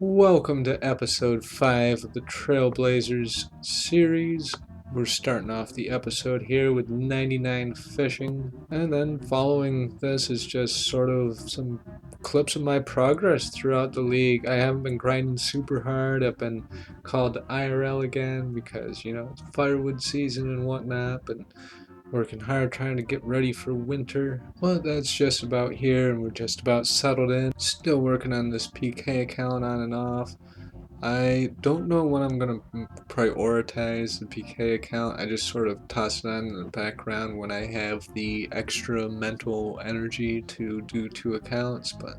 Welcome to episode 5 of the Trailblazers series. We're starting off the episode here with 99 fishing, and then following this is just sort of some clips of my progress throughout the league. I haven't been grinding super hard. I've been called to IRL again because, it's firewood season and whatnot, but working hard trying to get ready for winter. Well, that's just about here, and we're just about settled in. Still working on this PK account on and off. I don't know when I'm going to prioritize the PK account. I just sort of toss it on in the background when I have the extra mental energy to do 2 accounts, but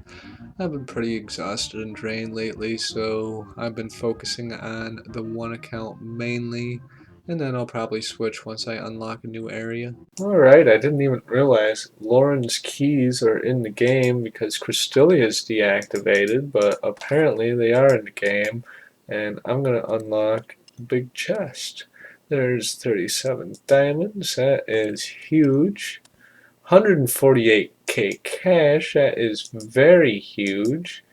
I've been pretty exhausted and drained lately, so I've been focusing on the 1 account mainly, and then I'll probably switch once I unlock a new area. Alright, I didn't even realize Lauren's keys are in the game because Cristilia is deactivated, but apparently they are in the game, and I'm going to unlock the big chest. There's 37 diamonds, that is huge. 148k cash, that is very huge.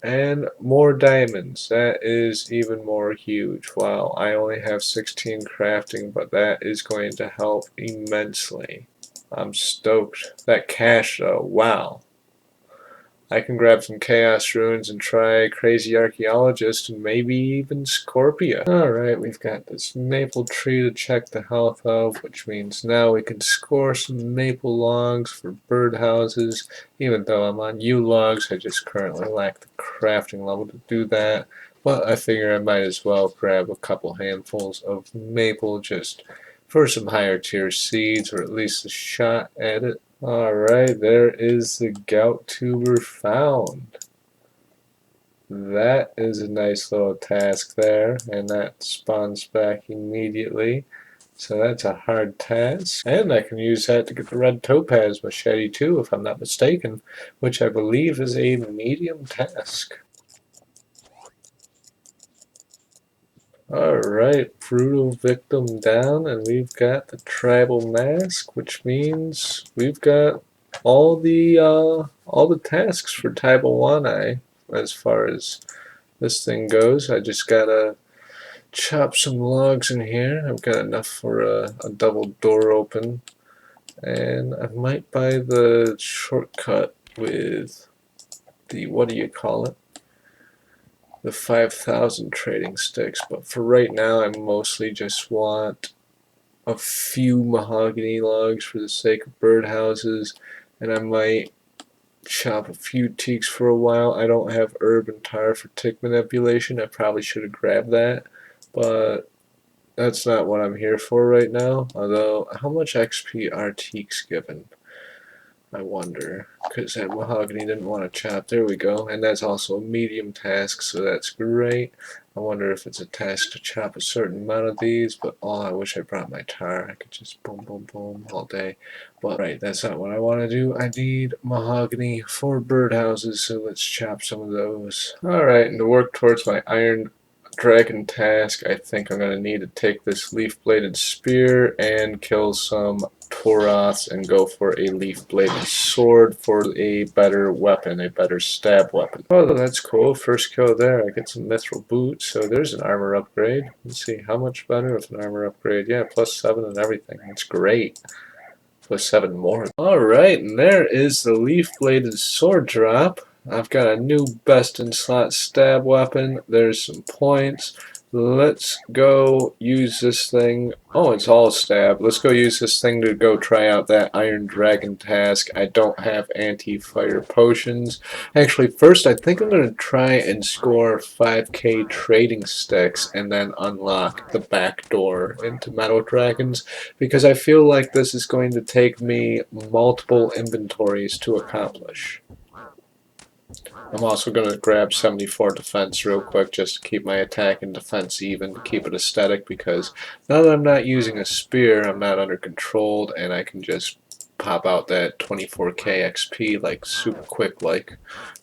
And more diamonds, that is even more huge. Wow, I only have 16 crafting, but that is going to help immensely. I'm stoked. That cash though, wow. I can grab some Chaos Runes and try Crazy Archaeologist and maybe even Scorpia. Alright, we've got this maple tree to check the health of, which means now we can score some maple logs for birdhouses. Even though I'm on U logs, I just currently lack the crafting level to do that. But I figure I might as well grab a couple handfuls of maple just for some higher tier seeds, or at least a shot at it. Alright, there is the gout tuber found. That is a nice little task there, and that spawns back immediately. So that's a hard task. And I can use that to get the red topaz machete too, if I'm not mistaken, which I believe is a medium task. Alright, brutal victim down, and we've got the tribal mask, which means we've got all the tasks for Taiwan as far as this thing goes. I just gotta chop some logs in here. I've got enough for a double door open, and I might buy the shortcut with the, what do you call it? The 5,000 trading sticks, but for right now I mostly just want a few mahogany logs for the sake of birdhouses, and I might chop a few teaks for a while. I don't have herb and tar for tick manipulation. I probably should have grabbed that, but that's not what I'm here for right now. Although, how much XP are teaks given? I wonder, because that mahogany didn't want to chop. There we go, and that's also a medium task, so that's great. I wonder if it's a task to chop a certain amount of these, but oh, I wish I brought my tar. I could just boom, boom, boom all day. But right, that's not what I want to do. I need mahogany for birdhouses, so let's chop some of those. Alright, and to work towards my iron dragon task, I think I'm going to need to take this leaf-bladed spear and kill some Toroths and go for a leaf-bladed sword for a better weapon, a better stab weapon. Oh, that's cool. First kill there. I get some mithril boots, so there's an armor upgrade. Let's see, how much better with an armor upgrade? Yeah, +7 and everything. That's great. +7 more. Alright, and there is the leaf-bladed sword drop. I've got a new best in slot stab weapon. There's some points. Let's go use this thing. Oh, it's all stab. Let's go use this thing to go try out that Iron Dragon task. I don't have anti-fire potions. Actually, first I think I'm going to try and score 5k trading sticks and then unlock the back door into Metal Dragons, because I feel like this is going to take me multiple inventories to accomplish. I'm also going to grab 74 defense real quick just to keep my attack and defense even, to keep it aesthetic, because now that I'm not using a spear, I'm not under controlled, and I can just pop out that 24k XP like super quick, like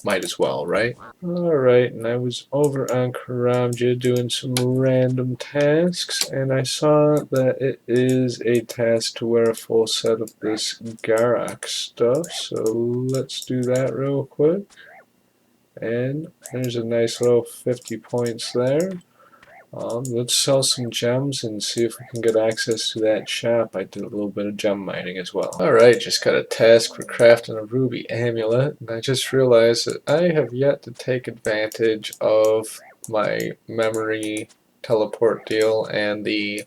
might as well, right? Alright, and I was over on Karamja doing some random tasks, and I saw that it is a task to wear a full set of this Garak stuff, so let's do that real quick. And there's a nice little 50 points there. Let's sell some gems and see if we can get access to that shop. I did a little bit of gem mining as well. Alright, just got a task for crafting a ruby amulet, and I just realized that I have yet to take advantage of my memory teleport deal and the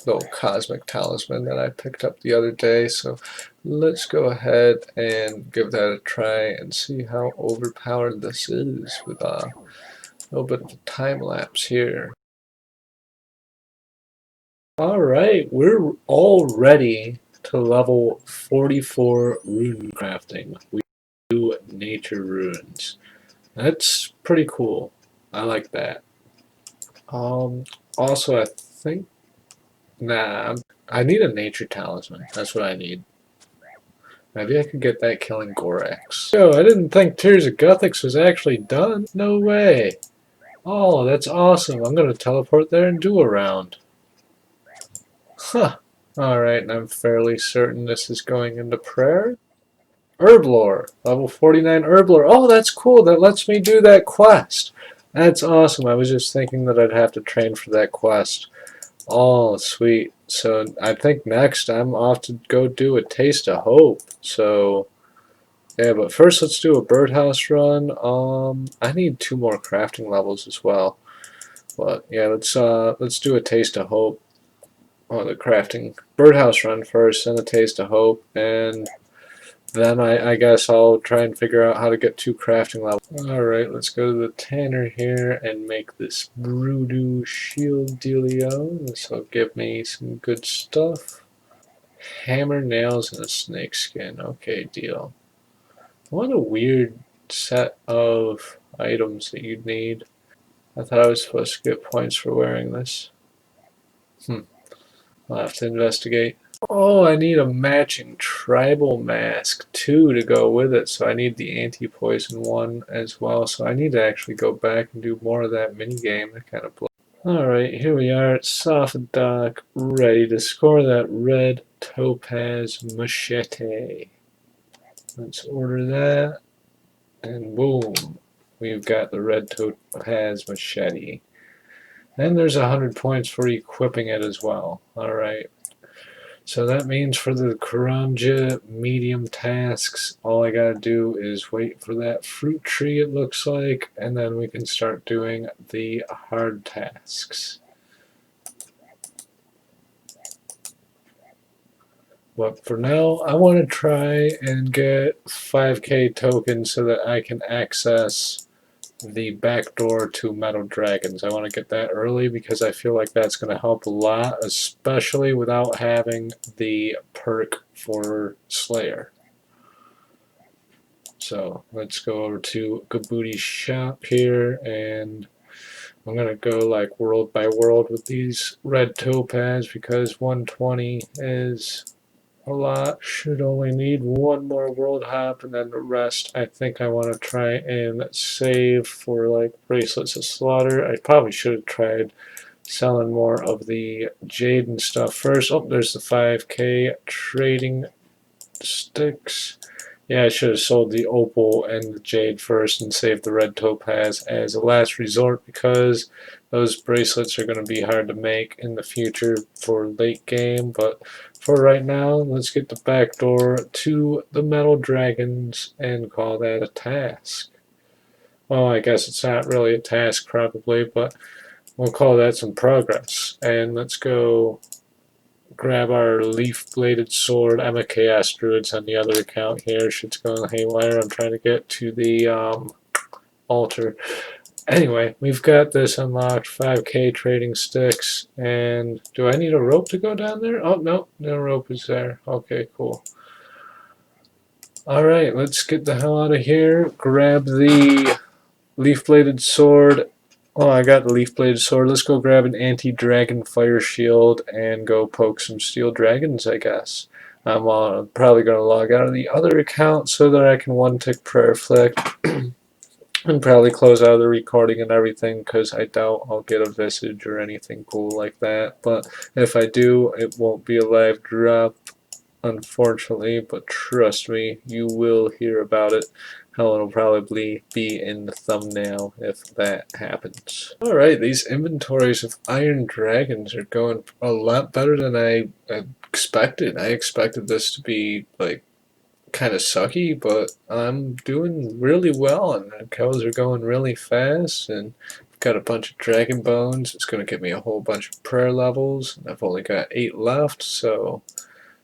little cosmic talisman that I picked up the other day, so let's go ahead and give that a try and see how overpowered this is with a little bit of a time lapse here. Alright, we're all ready to level 44 rune crafting. We do nature runes. That's pretty cool. I like that. Also I think, I need a nature talisman. That's what I need. Maybe I could get that killing Gorax. Yo, I didn't think Tears of Guthix was actually done. No way. Oh, that's awesome. I'm gonna teleport there and do a round. Huh. Alright, and I'm fairly certain this is going into prayer. Herblore. Level 49 Herblore. Oh, that's cool. That lets me do that quest. That's awesome. I was just thinking that I'd have to train for that quest. Oh, sweet. So I think next I'm off to go do a Taste of Hope. So, yeah, but first let's do a birdhouse run. I need 2 more crafting levels as well. But yeah, let's do a Taste of Hope. Oh, the crafting birdhouse run first, and a Taste of Hope, and then I guess I'll try and figure out how to get 2 crafting levels. Alright, let's go to the tanner here and make this Broodoo shield dealio. This will give me some good stuff. Hammer, nails, and a snake skin. Okay, deal. What a weird set of items that you'd need. I thought I was supposed to get points for wearing this. I'll have to investigate. Oh, I need a matching tribal mask too to go with it, so I need the anti-poison one as well. So I need to actually go back and do more of that minigame. That kind of blows. Alright, here we are at Soft Dock, ready to score that red topaz machete. Let's order that, and boom, we've got the red topaz machete. And there's 100 points for equipping it as well. Alright. So that means for the Karanja medium tasks, all I gotta do is wait for that fruit tree, it looks like, and then we can start doing the hard tasks. But for now, I want to try and get 5k tokens so that I can access the back door to Metal Dragons. I want to get that early because I feel like that's going to help a lot, especially without having the perk for Slayer. So let's go over to Kabooty's shop here, and I'm going to go like world by world with these red topaz because 120 is a lot. Should only need 1 more world hop, and then the rest I think I want to try and save for like bracelets of slaughter. I probably should have tried selling more of the jade and stuff first. Oh, there's the 5k trading sticks. Yeah, I should have sold the opal and the jade first and saved the red topaz as a last resort because those bracelets are going to be hard to make in the future for late game. But for right now, let's get the back door to the Metal Dragons and call that a task. Well, I guess it's not really a task probably, but we'll call that some progress. And let's go grab our leaf-bladed sword. I'm a chaos druids on the other account here. Shit's going haywire. I'm trying to get to the altar. Anyway, we've got this unlocked. 5k trading sticks. And do I need a rope to go down there? Oh, no. No rope is there. Okay, cool. Alright, let's get the hell out of here. Grab the leaf-bladed sword. Oh, I got the leaf-bladed sword. Let's go grab an anti-dragon fire shield and go poke some steel dragons, I guess. I'm probably going to log out of the other account so that I can one-tick prayer flick and probably close out of the recording and everything because I doubt I'll get a visage or anything cool like that. But if I do, it won't be a live drop, unfortunately, but trust me, you will hear about it Hell, it'll probably be in the thumbnail if that happens. Alright, these inventories of Iron Dragons are going a lot better than I expected. I expected this to be like kind of sucky, but I'm doing really well, and the kills are going really fast, and I've got a bunch of dragon bones. It's going to give me a whole bunch of prayer levels, and I've only got 8 left, so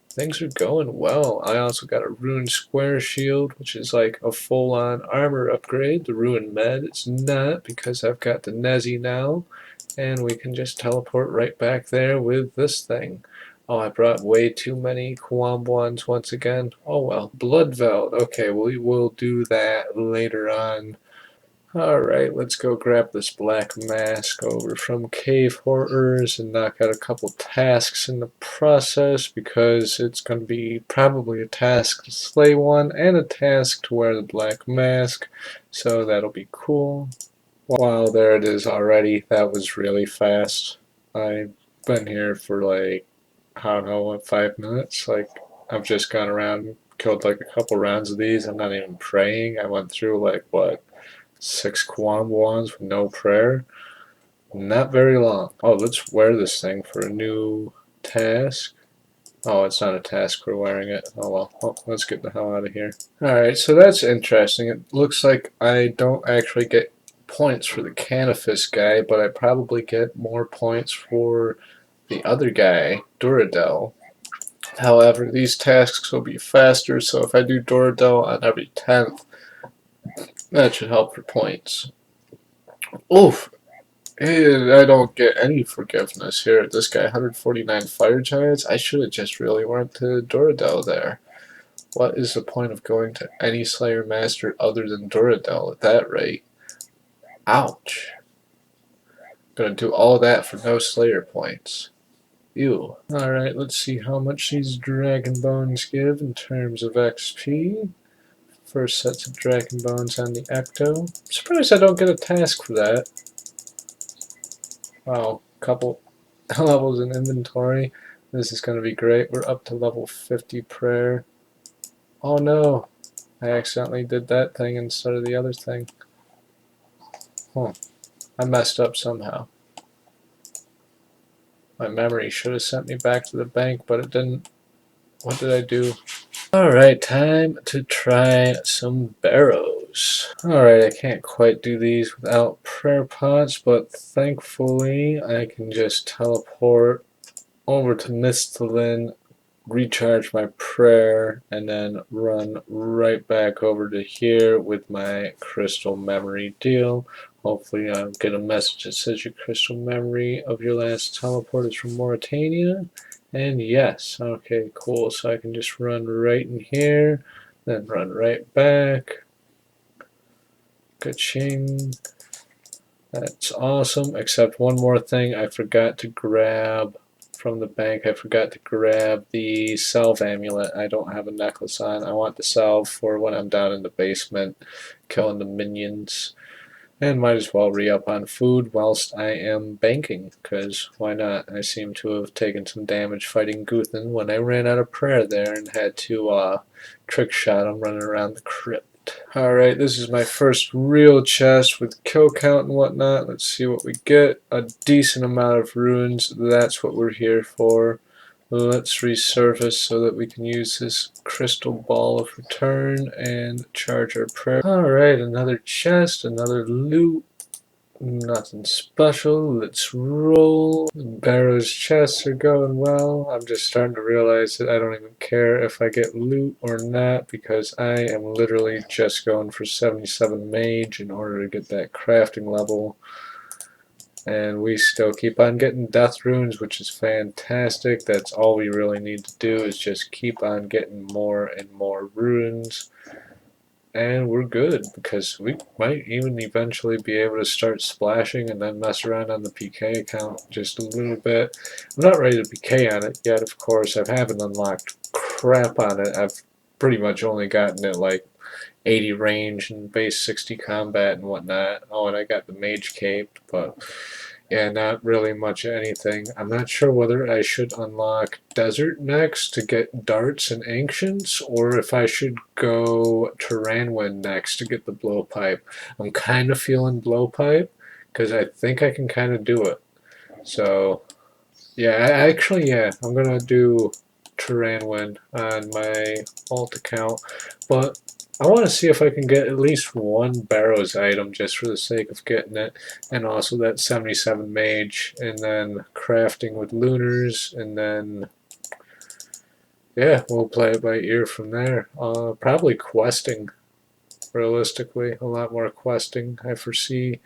things are going well. I also got a rune square shield, which is like a full-on armor upgrade. The rune med it's not, because I've got the Nezi now, and we can just teleport right back there with this thing. Oh, I brought way too many Kwambwans once again. Oh well. Bloodveld. Okay, we will do that later on. Alright, let's go grab this black mask over from Cave Horrors and knock out a couple tasks in the process, because it's going to be probably a task to slay one and a task to wear the black mask, so that'll be cool. Wow, there it is already. That was really fast. I've been here for like, I don't know, what, 5 minutes? Like, I've just gone around and killed like a couple rounds of these. I'm not even praying. I went through like, what, 6 Kwambwans with no prayer? Not very long. Oh, let's wear this thing for a new task. Oh, it's not a task, we're wearing it. Oh well, let's get the hell out of here. Alright, so that's interesting. It looks like I don't actually get points for the Canifis guy, but I probably get more points for the other guy, Duradel. However, these tasks will be faster, so if I do Duradel on every 10th, that should help for points. Oof! I don't get any forgiveness here. This guy, 149 fire giants. I should have just really went to Duradel there. What is the point of going to any Slayer Master other than Duradel at that rate? Ouch. Gonna do all that for no Slayer points. Ew. Alright, let's see how much these Dragon Bones give in terms of XP. First sets of Dragon Bones on the Ecto. I'm surprised I don't get a task for that. Wow, couple levels in inventory. This is going to be great. We're up to level 50 prayer. Oh no, I accidentally did that thing instead of the other thing. Huh. I messed up somehow. My memory should have sent me back to the bank, but it didn't. What did I do? Alright, time to try some barrows. Alright, I can't quite do these without prayer pots, but thankfully I can just teleport over to Mistlin, recharge my prayer, and then run right back over to here with my crystal memory deal. Hopefully I'll get a message that says your crystal memory of your last teleport is from Mauritania. And yes, okay, cool. So I can just run right in here, then run right back. Ka-ching. That's awesome, except one more thing I forgot to grab from the bank. I forgot to grab the salve amulet. I don't have a necklace on. I want the salve for when I'm down in the basement killing the minions. And might as well re-up on food whilst I am banking, because why not? I seem to have taken some damage fighting Guthan when I ran out of prayer there and had to trick shot him running around the crypt. Alright, this is my first real chest with kill count and whatnot. Let's see what we get. A decent amount of runes. That's what we're here for. Let's resurface so that we can use this crystal ball of return and charge our prayer. Alright, another chest, another loot. Nothing special. Let's roll. Barrow's chests are going well. I'm just starting to realize that I don't even care if I get loot or not, because I am literally just going for 77 mage in order to get that crafting level. And we still keep on getting death runes, which is fantastic. That's all we really need to do, is just keep on getting more and more runes. And we're good, because we might even eventually be able to start splashing and then mess around on the PK account just a little bit. I'm not ready to PK on it yet, of course. I haven't unlocked crap on it. I've pretty much only gotten it like 80 range and base 60 combat and whatnot. Oh, and I got the mage cape, but Yeah, not really much anything. I'm not sure whether I should unlock Desert next to get Darts and Ancients, or if I should go Terranwind next to get the Blowpipe. I'm kind of feeling Blowpipe, because I think I can kind of do it. So, yeah, I'm going to do Terranwind on my alt account, but I want to see if I can get at least one Barrows item just for the sake of getting it, and also that 77 mage, and then crafting with lunars, and then yeah, we'll play it by ear from there. Probably questing, realistically, a lot more questing I foresee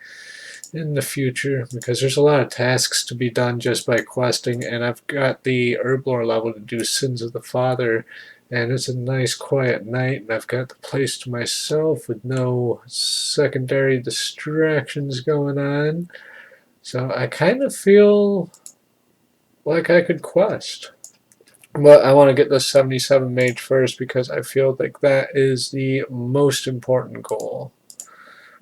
in the future, because there's a lot of tasks to be done just by questing, and I've got the herblore level to do Sins of the Father, and it's a nice quiet night, and I've got the place to myself with no secondary distractions going on, so I kind of feel like I could quest. But I want to get the 77 mage first, because I feel like that is the most important goal.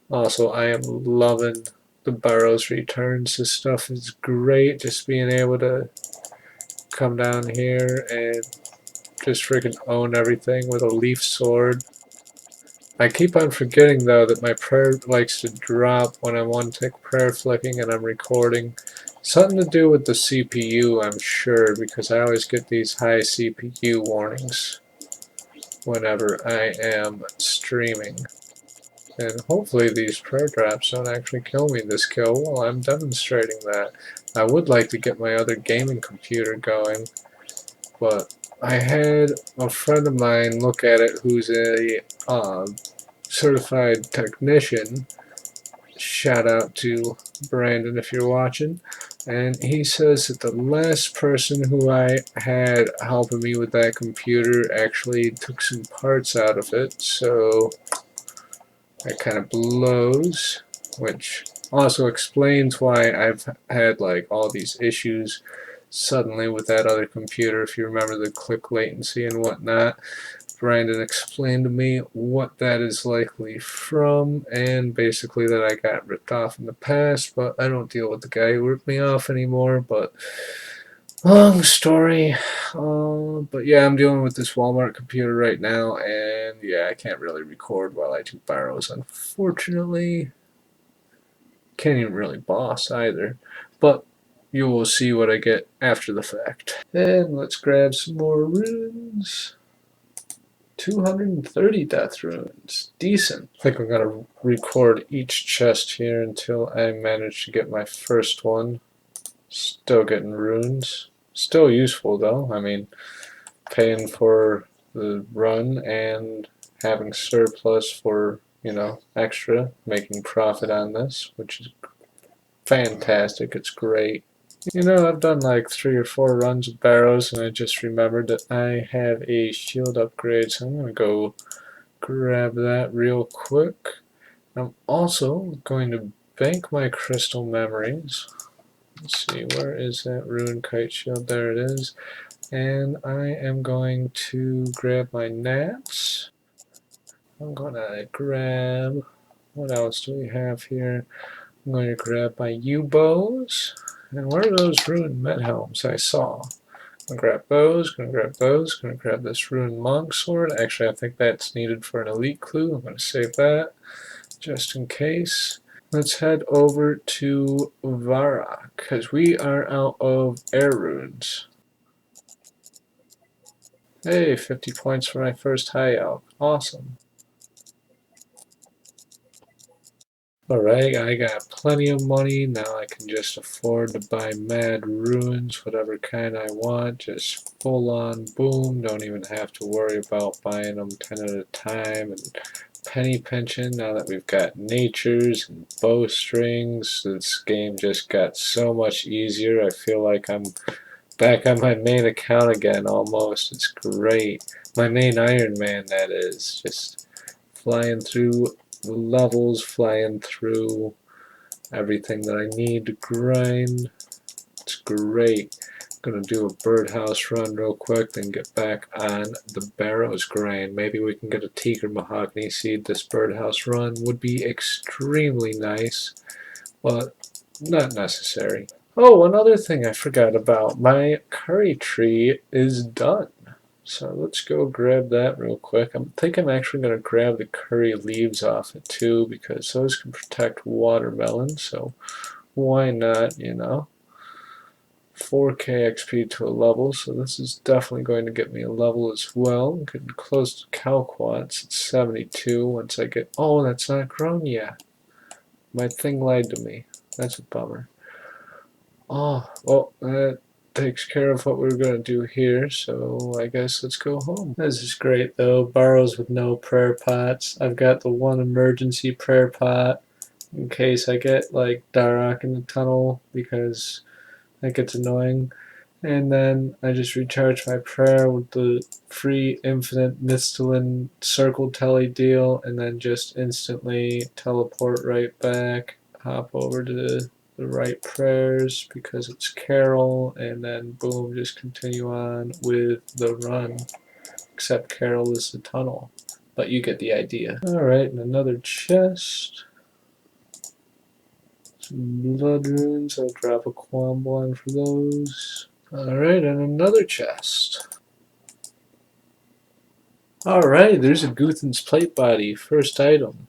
Also, I am loving the Burrows returns. This stuff is great. Just being able to come down here and just freaking own everything with a leaf sword. I keep on forgetting though that my prayer likes to drop when I'm one tick prayer flicking and I'm recording. Something to do with the CPU, I'm sure, because I always get these high CPU warnings whenever I am streaming. And hopefully these prayer drops don't actually kill me this kill while I'm demonstrating that. I would like to get my other gaming computer going, but I had a friend of mine look at it who's a certified technician. Shout out to Brandon if you're watching. And he says that the last person who I had helping me with that computer actually took some parts out of it, so that kind of blows, which also explains why I've had like all these issues suddenly with that other computer. If you remember the click latency and whatnot, Brandon explained to me what that is likely from, and basically that I got ripped off in the past, but I don't deal with the guy who ripped me off anymore. But long story. But yeah, I'm dealing with this Walmart computer right now, and yeah, I can't really record while I do Barrows, unfortunately. Can't even really boss either. But you will see what I get after the fact. And let's grab some more runes. 230 death runes. Decent. I think I'm going to record each chest here until I manage to get my first one. Still getting runes. Still useful though. I mean, paying for the run and having surplus for, you know, extra, making profit on this, which is fantastic. It's great. You know, I've done like 3 or 4 runs of Barrows, and I just remembered that I have a shield upgrade, so I'm going to go grab that real quick. I'm also going to bank my crystal memories. Let's see, where is that rune kite shield? There it is. And I am going to grab my gnats. I'm going to grab, what else do we have here? I'm going to grab my U-bows. And where are those rune med helms I saw? I'm going to grab those, going to grab those, going to grab this rune monk sword. Actually, I think that's needed for an elite clue. I'm going to save that just in case. Let's head over to Vara, because we are out of air runes. Hey, 50 points for my first high out. Awesome. Alright, I got plenty of money. Now I can just afford to buy mad runes, whatever kind I want. Just full on boom. Don't even have to worry about buying them 10 at a time and penny pinching. Now that we've got natures and bowstrings, this game just got so much easier. I feel like I'm back on my main account again almost. It's great. My main Iron Man, that is. Just flying through the levels, flying through everything that I need to grind. It's great. I'm gonna do a birdhouse run real quick, then get back on the Barrows grind. Maybe we can get a teak or mahogany seed. This birdhouse run would be extremely nice, but not necessary. Oh, one other thing I forgot about. My curry tree is done. So let's go grab that real quick. I think I'm actually going to grab the curry leaves off it too because those can protect watermelon. So why not, you know? 4k XP to a level, so this is definitely going to get me a level as well. I'm getting close to Calquats. It's 72 once I get... Oh, that's not grown yet. My thing lied to me. That's a bummer. Oh, well, that takes care of what we were going to do here, so I guess let's go home. This is great, though. Burrows with no prayer pots. I've got the one emergency prayer pot in case I get, like, Darok in the tunnel, because that gets annoying. And then I just recharge my prayer with the free infinite Misthalin circle telly deal, and then just instantly teleport right back, hop over to the right prayers because it's Carol, and then boom, just continue on with the run. Except Carol is the tunnel. But you get the idea. Alright, and another chest. Some blood runes. I'll drop a Quambon for those. Alright, and another chest. Alright, there's a Guthen's plate body. First item.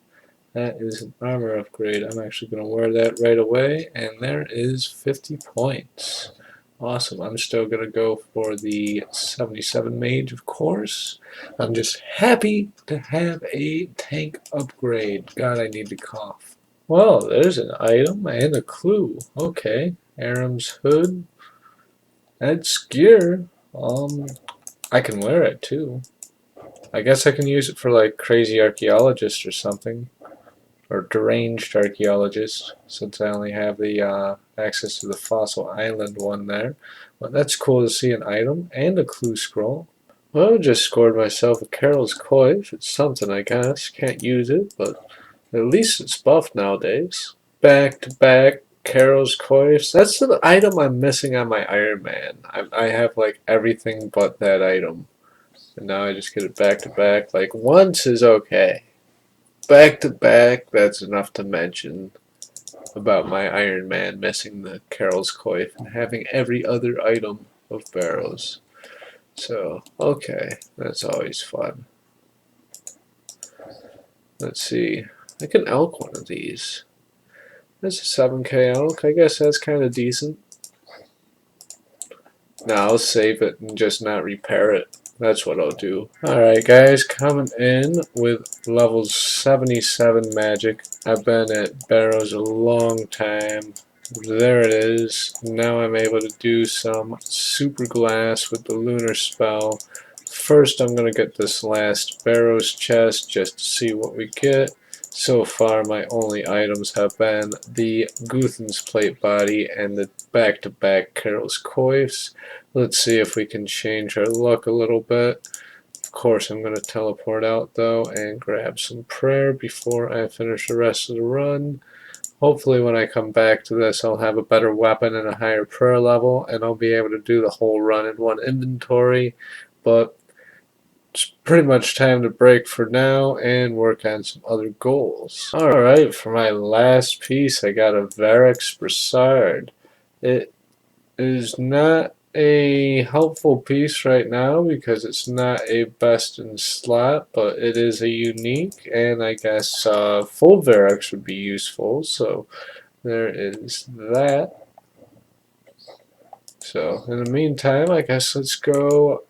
That is an armor upgrade. I'm actually going to wear that right away. And there is 50 points. Awesome. I'm still going to go for the 77 mage, of course. I'm just happy to have a tank upgrade. God, I need to cough. Well, there's an item and a clue. Okay. Aram's hood. That's gear. I can wear it too. I guess I can use it for like crazy archaeologist or something, or deranged archaeologist, since I only have the access to the fossil island one there. But that's cool to see an item and a clue scroll. Well, just scored myself a Carol's Coif. It's something, I guess. Can't use it, but at least it's buffed nowadays. Back to back Carol's Coifs. That's the item I'm missing on my Iron Man. I have like everything but that item. And now I just get it back to back. Like, once is okay. Back to back, that's enough to mention about my Iron Man missing the Carol's Coif and having every other item of Barrows. So, okay, that's always fun. Let's see. I can elk one of these. That's a 7k elk. I guess that's kind of decent. Now I'll save it and just not repair it. That's what I'll do. Alright guys, coming in with level 77 magic. I've been at Barrows a long time. There it is. Now I'm able to do some super glass with the lunar spell. First I'm going to get this last Barrows chest just to see what we get. So far my only items have been the Guthen's plate body and the back-to-back Carol's Coifs. Let's see if we can change our luck a little bit. Of course, I'm going to teleport out, though, and grab some prayer before I finish the rest of the run. Hopefully, when I come back to this, I'll have a better weapon and a higher prayer level, and I'll be able to do the whole run in one inventory. But it's pretty much time to break for now and work on some other goals. Alright, for my last piece, I got a Varex Brassard. It is not a helpful piece right now because it's not a best in slot, but it is a unique, and I guess full Varex would be useful, so there is that. So in the meantime, I guess let's go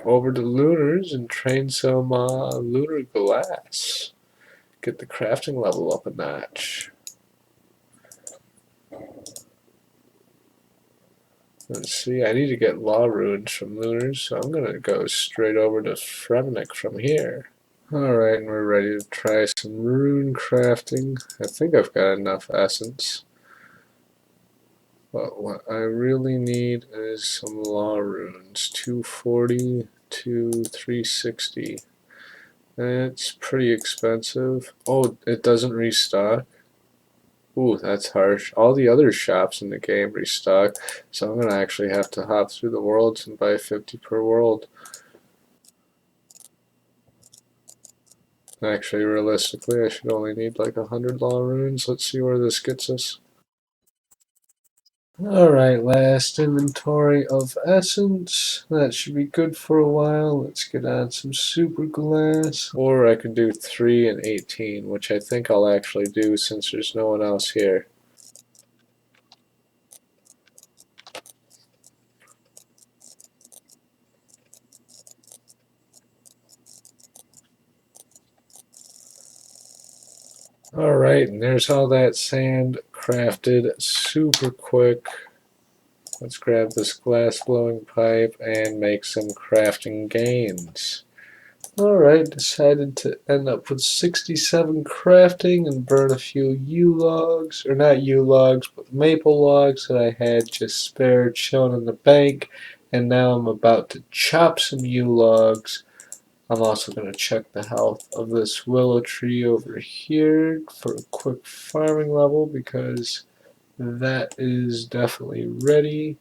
over to Lunars and train some lunar glass. Get the crafting level up a notch. Let's see, I need to get law runes from Lunars, so I'm going to go straight over to Fremnik from here. Alright, and we're ready to try some rune crafting. I think I've got enough essence. But what I really need is some law runes. 240 to 360. It's pretty expensive. Oh, it doesn't restock. Ooh, that's harsh. All the other shops in the game restock, so I'm going to actually have to hop through the worlds and buy 50 per world. Actually, realistically, I should only need like 100 law runes. Let's see where this gets us. Alright, last inventory of essence. That should be good for a while. Let's get on some super glass. Or I could do 3 and 18, which I think I'll actually do since there's no one else here. Alright, and there's all that sand crafted super quick. Let's grab this glass blowing pipe and make some crafting gains. Alright, decided to end up with 67 crafting and burn a few yew logs, or not yew logs, but maple logs that I had just spared chilling in the bank, and now I'm about to chop some yew logs. I'm also going to check the health of this willow tree over here for a quick farming level because that is definitely ready.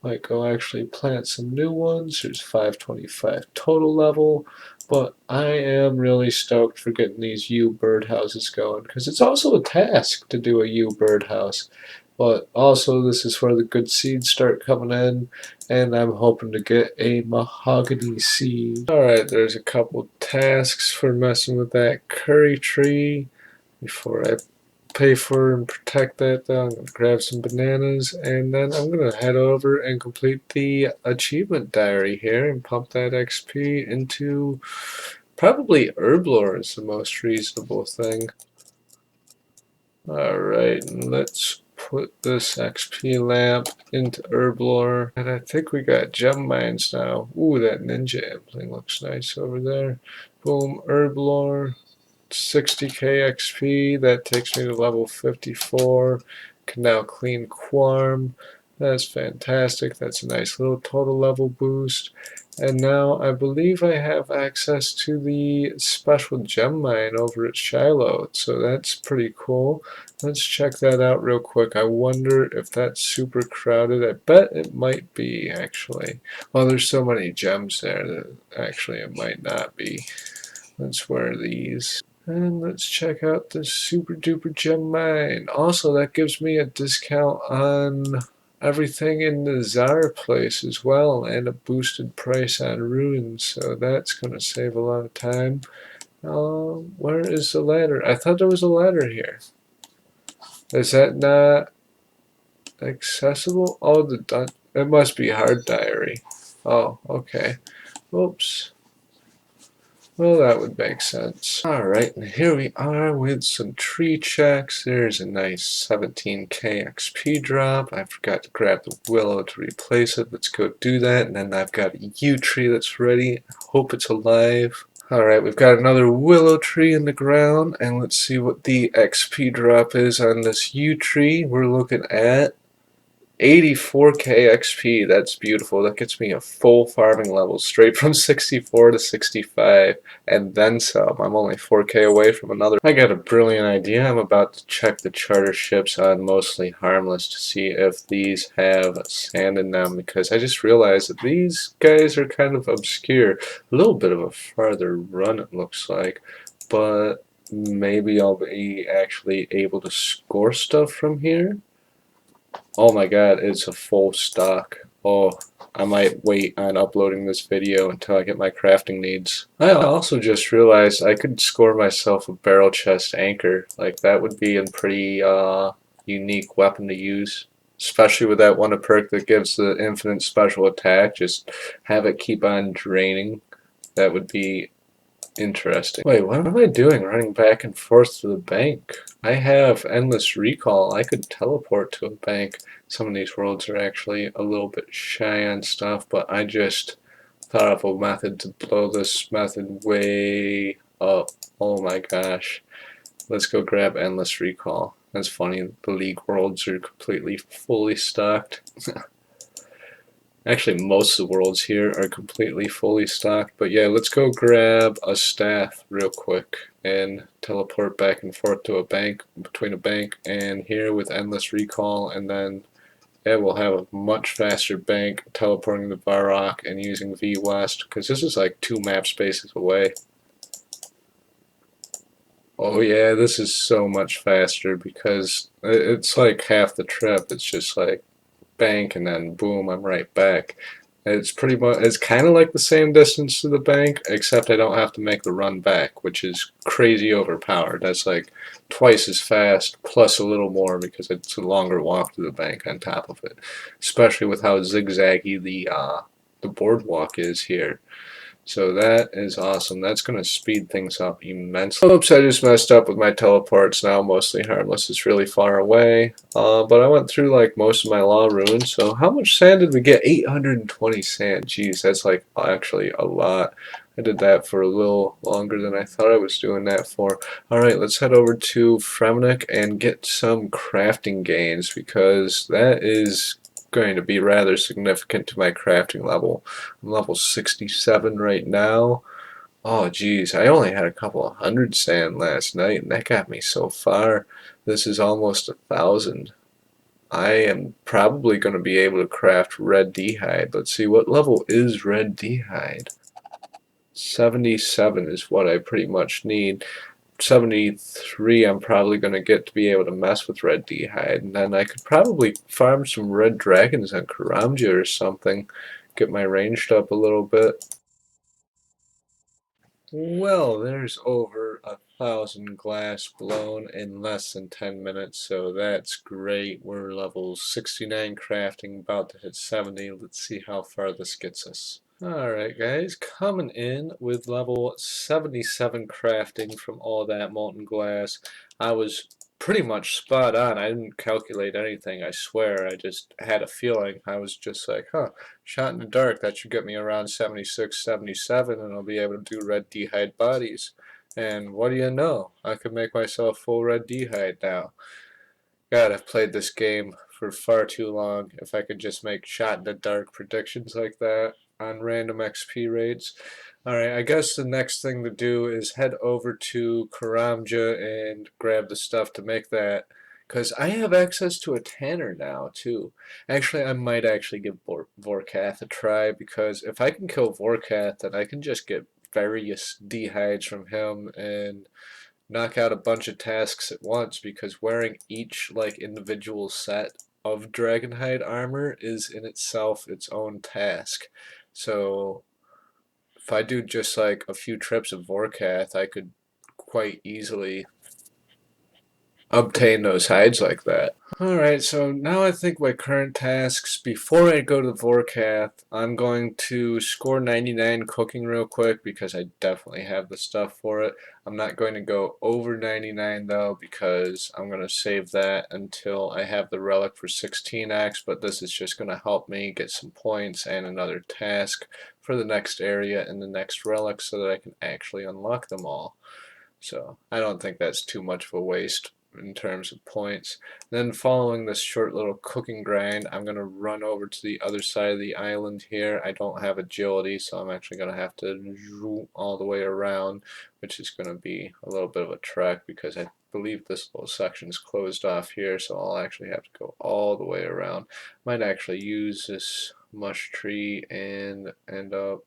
Might go actually plant some new ones. There's 525 total level, but I am really stoked for getting these yew birdhouses going because it's also a task to do a yew birdhouse. But also, this is where the good seeds start coming in, and I'm hoping to get a mahogany seed. Alright, there's a couple tasks for messing with that curry tree before I pay for and protect that though. I'm going to grab some bananas and then I'm going to head over and complete the achievement diary here and pump that XP into probably herblore is the most reasonable thing. Alright, let's put this XP lamp into herblore. And I think we got gem mines now. Ooh, that ninja ampling looks nice over there. Boom, herblore. 60k XP, that takes me to level 54. Can now clean Quarm. That's fantastic. That's a nice little total level boost. And now I believe I have access to the special gem mine over at Shiloh, so that's pretty cool. Let's check that out real quick. I wonder if that's super crowded. I bet it might be, actually. Well, there's so many gems there that actually it might not be. Let's wear these. And let's check out this super duper gem mine. Also, that gives me a discount on everything in the Zara place as well, and a boosted price on runes, so that's going to save a lot of time. Where is the ladder? I thought there was a ladder here. Is that not accessible? Oh, it must be hard diary. Oh, okay. Oops. Well, that would make sense. Alright, and here we are with some tree checks. There's a nice 17k XP drop. I forgot to grab the willow to replace it. Let's go do that. And then I've got a yew tree that's ready. I hope it's alive. Alright, we've got another willow tree in the ground. And let's see what the XP drop is on this yew tree. We're looking at 84k XP, that's beautiful. That gets me a full farming level, straight from 64 to 65, and then some. I'm only 4k away from another. I got a brilliant idea. I'm about to check the charter ships on Mostly Harmless to see if these have sand in them, because I just realized that these guys are kind of obscure. A little bit of a farther run, it looks like, but maybe I'll be actually able to score stuff from here. Oh my god, it's a full stock. Oh, I might wait on uploading this video until I get my crafting needs. I also just realized I could score myself a barrel chest anchor. Like, that would be a pretty unique weapon to use. Especially with that one perk that gives the infinite special attack. Just have it keep on draining. That would be interesting. Wait, what am I doing running back and forth to the bank? I have endless recall. I could teleport to a bank. Some of these worlds are actually a little bit shy on stuff, but I just thought of a method to blow this method way up. Oh my gosh. Let's go grab endless recall. That's funny, the League worlds are completely fully stocked. Actually, most of the worlds here are completely fully stocked. But yeah, let's go grab a staff real quick and teleport back and forth to a bank, between a bank and here with endless recall. And then yeah, we'll have a much faster bank teleporting to Varrock and using V West, because this is like 2 map spaces away. Oh yeah, this is so much faster because it's like half the trip. It's just like bank, and then boom, I'm right back. It's kind of like the same distance to the bank, except I don't have to make the run back, which is crazy overpowered. That's like twice as fast, plus a little more because it's a longer walk to the bank on top of it. Especially with how zigzaggy the boardwalk is here. So that is awesome. That's going to speed things up immensely. Oops, I just messed up with my teleports now. Mostly harmless. It's really far away. But I went through like most of my law runes. So how much sand did we get? 820 sand. Jeez, that's like actually a lot. I did that for a little longer than I thought I was doing that for. Alright, let's head over to Fremnik and get some crafting gains because that is going to be rather significant to my crafting level. I'm level 67 right now. Oh geez, I only had a couple of hundred sand last night and that got me so far. This is almost 1,000. I am probably going to be able to craft red d'hide. Let's see, what level is red d'hide? 77 is what I pretty much need. 73 I'm probably going to get to be able to mess with red d'hide, and then I could probably farm some red dragons on Karamja or something, get my ranged up a little bit. Well, there's over 1,000 glass blown in less than 10 minutes, so that's great. We're level 69 crafting, about to hit 70. Let's see how far this gets us. Alright guys, coming in with level 77 crafting from all that molten glass. I was pretty much spot on. I didn't calculate anything, I swear. I just had a feeling. I was just like, huh, shot in the dark, that should get me around 76, 77, and I'll be able to do red d'hide bodies. And what do you know? I could make myself full red d'hide now. God, I've played this game for far too long. If I could just make shot in the dark predictions like that on random XP rates. Alright, I guess the next thing to do is head over to Karamja and grab the stuff to make that. Because I have access to a tanner now, too. Actually, I might actually give Vorkath a try, because if I can kill Vorkath, then I can just get various d'hides from him and knock out a bunch of tasks at once, because wearing each like individual set of Dragonhide armor is in itself its own task. So if I do just like a few trips of Vorkath, I could quite easily obtain those hides like that. Alright, so now I think my current tasks, before I go to Vorkath, I'm going to score 99 cooking real quick because I definitely have the stuff for it. I'm not going to go over 99 though because I'm going to save that until I have the relic for 16x, but this is just going to help me get some points and another task for the next area and the next relic so that I can actually unlock them all. So I don't think that's too much of a waste in terms of points. Then following this short little cooking grind, I'm going to run over to the other side of the island here. I don't have agility, so I'm actually going to have to zoom all the way around, which is going to be a little bit of a trek because I believe this little section is closed off here, so I'll actually have to go all the way around. Might actually use this mush tree and end up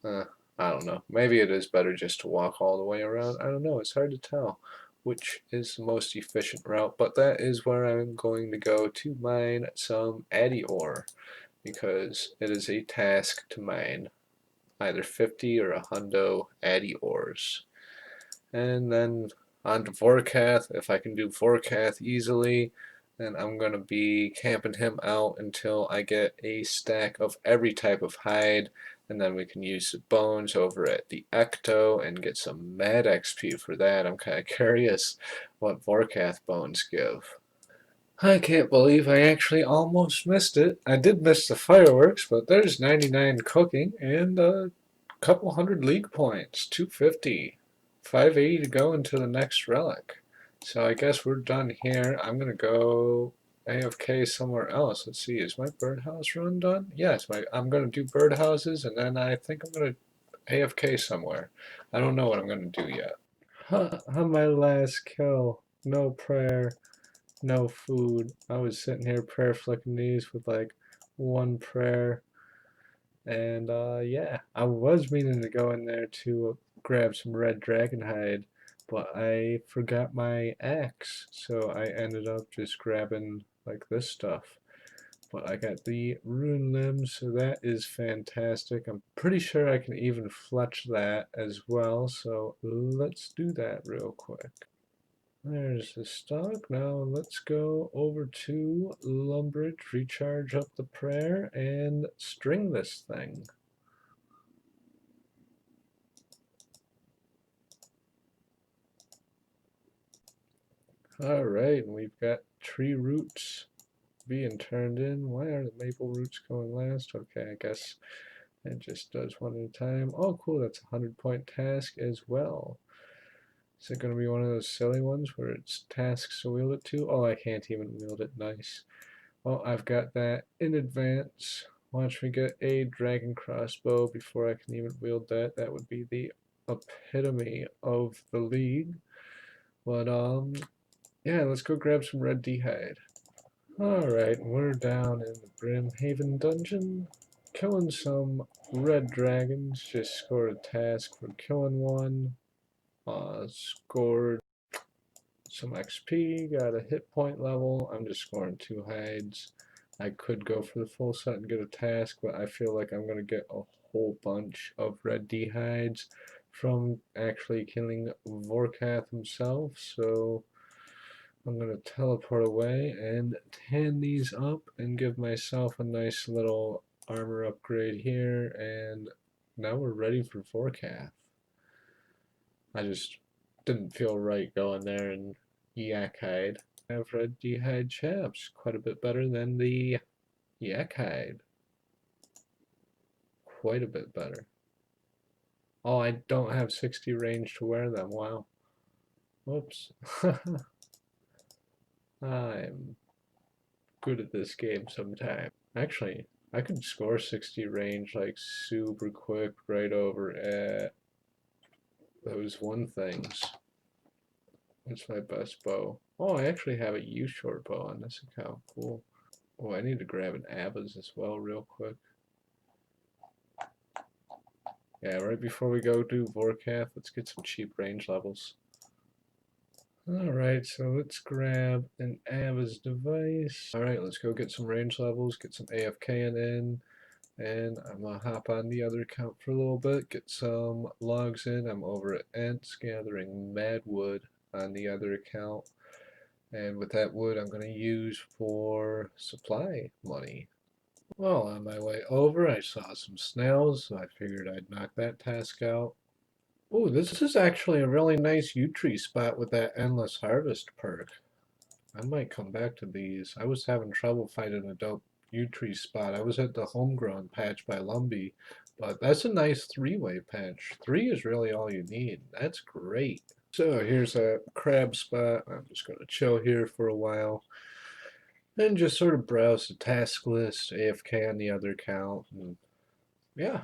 I don't know. Maybe it is better just to walk all the way around. I don't know. It's hard to tell which is the most efficient route, but that is where I'm going to go to mine some addy ore because it is a task to mine either 50 or 100 addy ores. And then on to Vorkath. If I can do Vorkath easily, then I'm going to be camping him out until I get a stack of every type of hide, and then we can use the bones over at the Ecto and get some mad XP for that. I'm kind of curious what Vorkath bones give. I can't believe I actually almost missed it. I did miss the fireworks, but there's 99 cooking and a couple hundred league points, 250. 580 to go into the next relic. So I guess we're done here. I'm going to go AFK somewhere else. Let's see, is my birdhouse run done? Yes, I'm going to do birdhouses, and then I think I'm going to AFK somewhere. I don't know what I'm going to do yet. On my last kill, no prayer, no food. I was sitting here prayer flicking these with like one prayer. And yeah, I was meaning to go in there to grab some red dragon hide, but I forgot my axe, so I ended up just grabbing like this stuff. but I got the rune limbs, so that is fantastic. I'm pretty sure I can even fletch that as well, so let's do that real quick. There's the stock. Now let's go over to Lumbridge, recharge up the prayer, and string this thing. Alright, and we've got tree roots being turned in. Why are the maple roots going last? Okay, I guess it just does one at a time. Oh, cool, that's a 100-point task as well. Is it going to be one of those silly ones where it's tasks to wield it to? Oh, I can't even wield it. Nice. Well, I've got that in advance. Watch me get a dragon crossbow before I can even wield that. That would be the epitome of the league. But, yeah, let's go grab some red d'hide. Alright, we're down in the Brimhaven dungeon, killing some red dragons. Just scored a task for killing one. Scored some XP, got a hit point level. I'm just scoring 2 hides. I could go for the full set and get a task, but I feel like I'm going to get a whole bunch of red d'hides from actually killing Vorkath himself, so I'm going to teleport away and tan these up and give myself a nice little armor upgrade here, and now we're ready for Vorkath. I just didn't feel right going there and yak hide. I've red d'hide chaps quite a bit better than the yak hide. Quite a bit better. Oh, I don't have 60 range to wear them. Wow. Whoops. I'm good at this game sometimes. Actually, I could score 60 range like super quick right over at those one things. What's my best bow? Oh, I actually have a U-short bow on this account. Cool. Oh, I need to grab an Abba's as well real quick. Yeah, right before we go to Vorkath, let's get some cheap range levels. Alright, so let's grab an Abba's device. Alright, let's go get some range levels, get some AFKing in, and I'm gonna hop on the other account for a little bit, get some logs in. I'm over at Ents gathering mad wood on the other account, and with that wood I'm gonna use for supply money. Well, on my way over I saw some snails, so I figured I'd knock that task out. Oh, this is actually a really nice yew tree spot with that endless harvest perk. I might come back to these. I was having trouble finding a dope yew tree spot. I was at the homegrown patch by Lumbee, but that's a nice 3-way patch. 3 is really all you need. That's great. So here's a crab spot. I'm just going to chill here for a while and just sort of browse the task list, AFK on the other account, and yeah,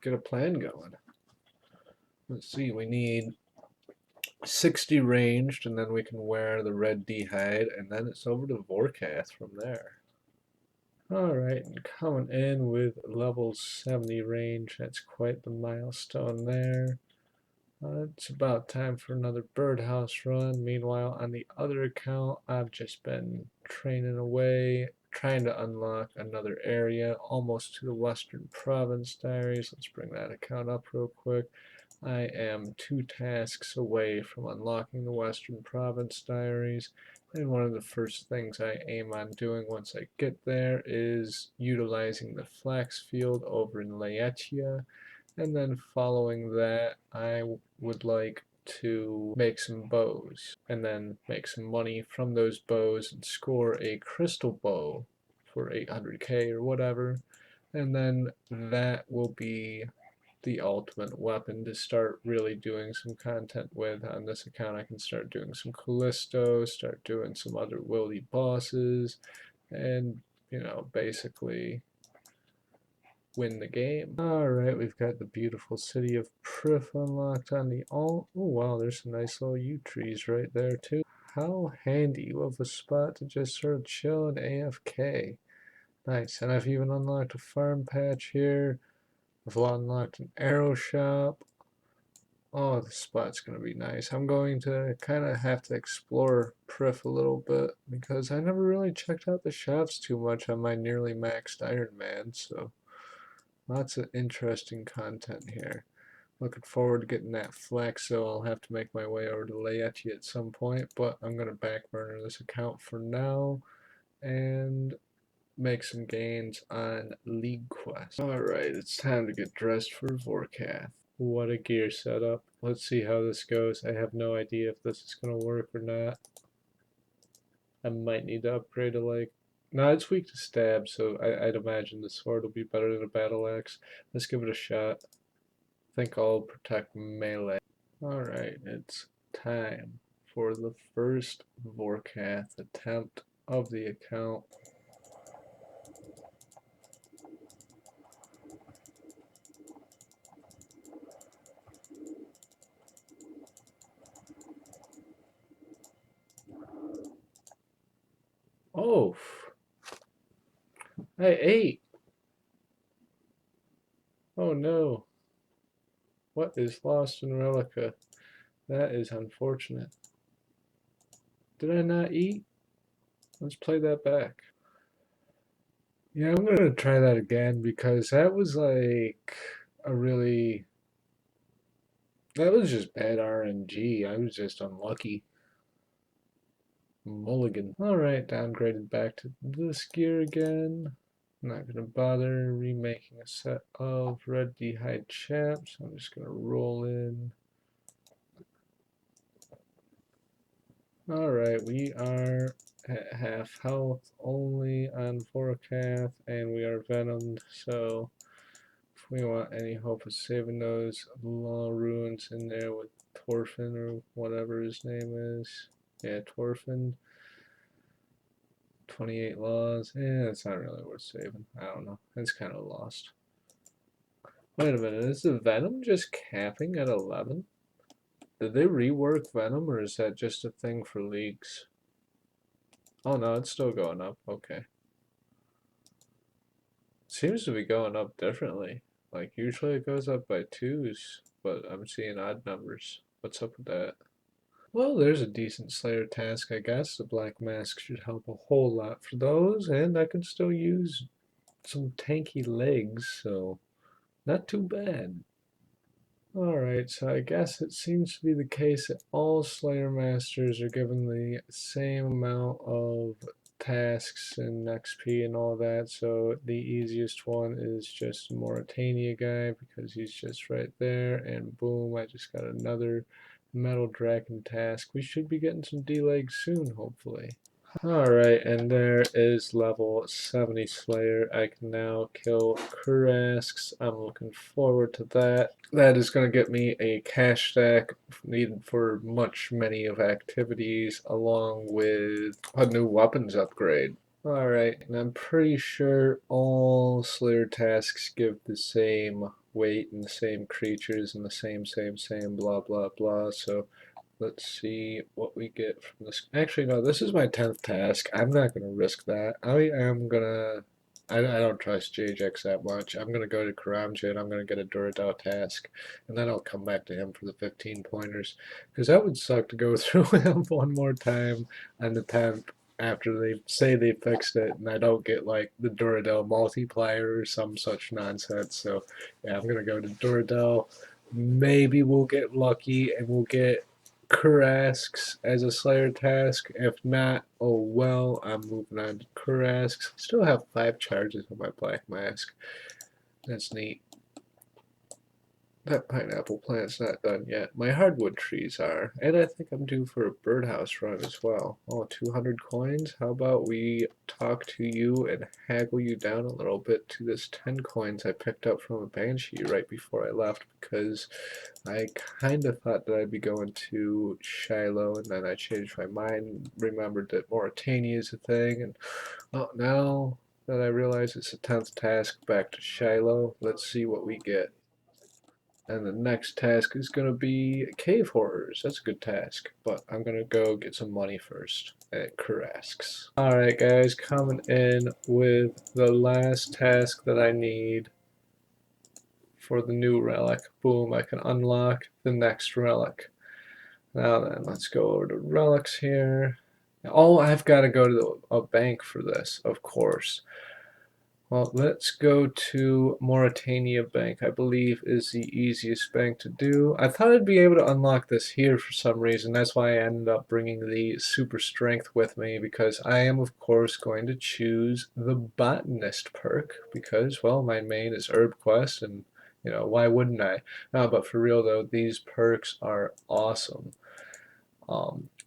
get a plan going. Let's see, we need 60 ranged, and then we can wear the red d'hide, and then it's over to Vorkath from there. Alright, and coming in with level 70 range, that's quite the milestone there. It's about time for another birdhouse run. Meanwhile, on the other account, I've just been training away, trying to unlock another area, almost to the Western Province Diaries. Let's bring that account up real quick. I am 2 tasks away from unlocking the Western Province Diaries, and one of the first things I aim on doing once I get there is utilizing the flax field over in Laetia, and then following that I would like to make some bows, and then make some money from those bows and score a crystal bow for 800k or whatever, and then that will be the ultimate weapon to start really doing some content with. On this account I can start doing some Callisto, start doing some other wildy bosses, and you know, basically win the game. Alright, we've got the beautiful city of Prif unlocked on the alt. Oh wow, there's some nice little yew trees right there too. How handy of a spot to just sort of chill and AFK. Nice, and I've even unlocked a farm patch here. I've unlocked an arrow shop. Oh, this spot's gonna be nice. I'm going to kind of have to explore Prif a little bit because I never really checked out the shops too much on my nearly maxed Iron Man, so lots of interesting content here. Looking forward to getting that flex, so I'll have to make my way over to Laeti at some point, but I'm gonna backburner this account for now and make some gains on League Quest. Alright, it's time to get dressed for Vorkath. What a gear setup. Let's see how this goes. I have no idea if this is going to work or not. I might need to upgrade to like... No, it's weak to stab, so I'd imagine the sword will be better than a battle axe. Let's give it a shot. I think I'll protect melee. Alright, it's time for the first Vorkath attempt of the account. Oh, I ate. Oh no. What is lost in Relica? That is unfortunate. Did I not eat? Let's play that back. Yeah, I'm gonna try that again because that was like a really... That was just bad RNG. I was just unlucky. Mulligan. Alright, downgraded back to this gear again. Not gonna bother remaking a set of red d'hide chaps. I'm just gonna roll in. Alright, we are at half health only on Vorkath, and we are venomed, so if we want any hope of saving those law ruins in there with Torfin or whatever his name is. Yeah, Torfin. 28 laws. It's not really worth saving. I don't know. It's kind of lost. Wait a minute, is the Venom just capping at 11? Did they rework Venom, or is that just a thing for leagues? Oh no, it's still going up. Okay. Seems to be going up differently. Like, usually it goes up by twos, but I'm seeing odd numbers. What's up with that? Well, there's a decent Slayer task, I guess. The Black Mask should help a whole lot for those, and I can still use some tanky legs, so not too bad. Alright, so I guess it seems to be the case that all Slayer Masters are given the same amount of tasks and XP and all that, so the easiest one is just Mauritania guy because he's just right there, and boom, I just got another Metal Dragon task. We should be getting some D-legs soon, hopefully. Alright, and there is level 70 Slayer. I can now kill Kurasks. I'm looking forward to that. That is going to get me a cash stack needed for many of activities, along with a new weapons upgrade. Alright, and I'm pretty sure all Slayer tasks give the same weight and the same creatures and the same blah blah blah, so let's see what we get from this. Actually, no, this is my 10th task. I'm not going to risk that. I am going to... I don't trust JJX that much. I'm going to go to Karamja and I'm going to get a Duradel task. And then I'll come back to him for the 15 pointers. Because that would suck to go through him one more time on the 10th after they say they fixed it and I don't get like the Duradel multiplier or some such nonsense. So yeah, I'm going to go to Duradel. Maybe we'll get lucky and we'll get Kurasks as a Slayer task. If not, oh well, I'm moving on to Kurasks. Still have 5 charges on my Black Mask. That's neat. That pineapple plant's not done yet. My hardwood trees are. And I think I'm due for a birdhouse run as well. Oh, 200 coins? How about we talk to you and haggle you down a little bit to this 10 coins I picked up from a Banshee right before I left because I kind of thought that I'd be going to Shiloh and then I changed my mind, remembered that Mauritania is a thing, and oh, now that I realize it's the 10th task, back to Shiloh. Let's see what we get. And the next task is going to be Cave Horrors. That's a good task. But I'm going to go get some money first at Kurasks. Alright guys, coming in with the last task that I need for the new relic. Boom, I can unlock the next relic. Now then, let's go over to relics here. Oh, I've got to go to a bank for this, of course. Well, let's go to Mauritania Bank, I believe is the easiest bank to do. I thought I'd be able to unlock this here for some reason. That's why I ended up bringing the super strength with me, because I am, of course, going to choose the botanist perk because, well, my main is herb quest, and, you know, why wouldn't I? But for real, though, these perks are awesome.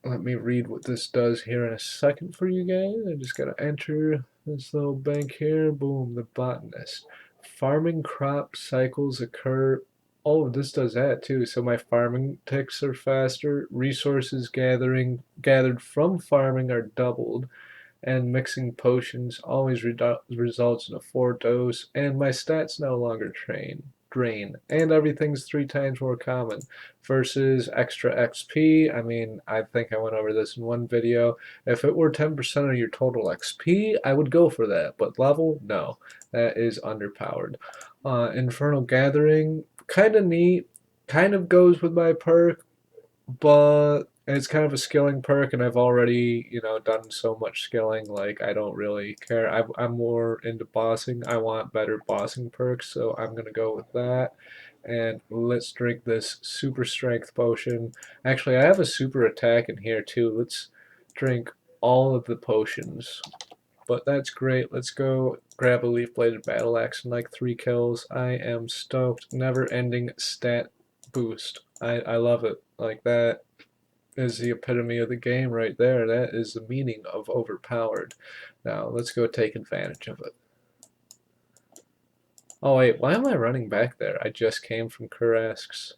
Let me read what this does here in a second for you guys. I just gotta enter this little bank here. Boom, the botanist. Farming crop cycles occur. Oh, this does that too. So my farming ticks are faster. Resources gathered from farming are doubled, and mixing potions always results in a 4 dose, and my stats no longer drain, and everything's 3 times more common versus extra XP. I mean, I think I went over this in one video. If it were 10% of your total XP, I would go for that, but level, no, that is underpowered. Infernal Gathering, kind of neat, kind of goes with my perk, but it's kind of a skilling perk, and I've already, you know, done so much skilling, like, I don't really care. I'm more into bossing. I want better bossing perks, so I'm gonna go with that. And let's drink this super strength potion. Actually, I have a super attack in here too. Let's drink all of the potions. But that's great. Let's go grab a leaf bladed battle axe and like 3 kills. I am stoked. Never ending stat boost. I love it. Like, that is the epitome of the game right there. That is the meaning of overpowered. Now let's go take advantage of it. Oh wait, why am I running back there? I just came from Kurasks.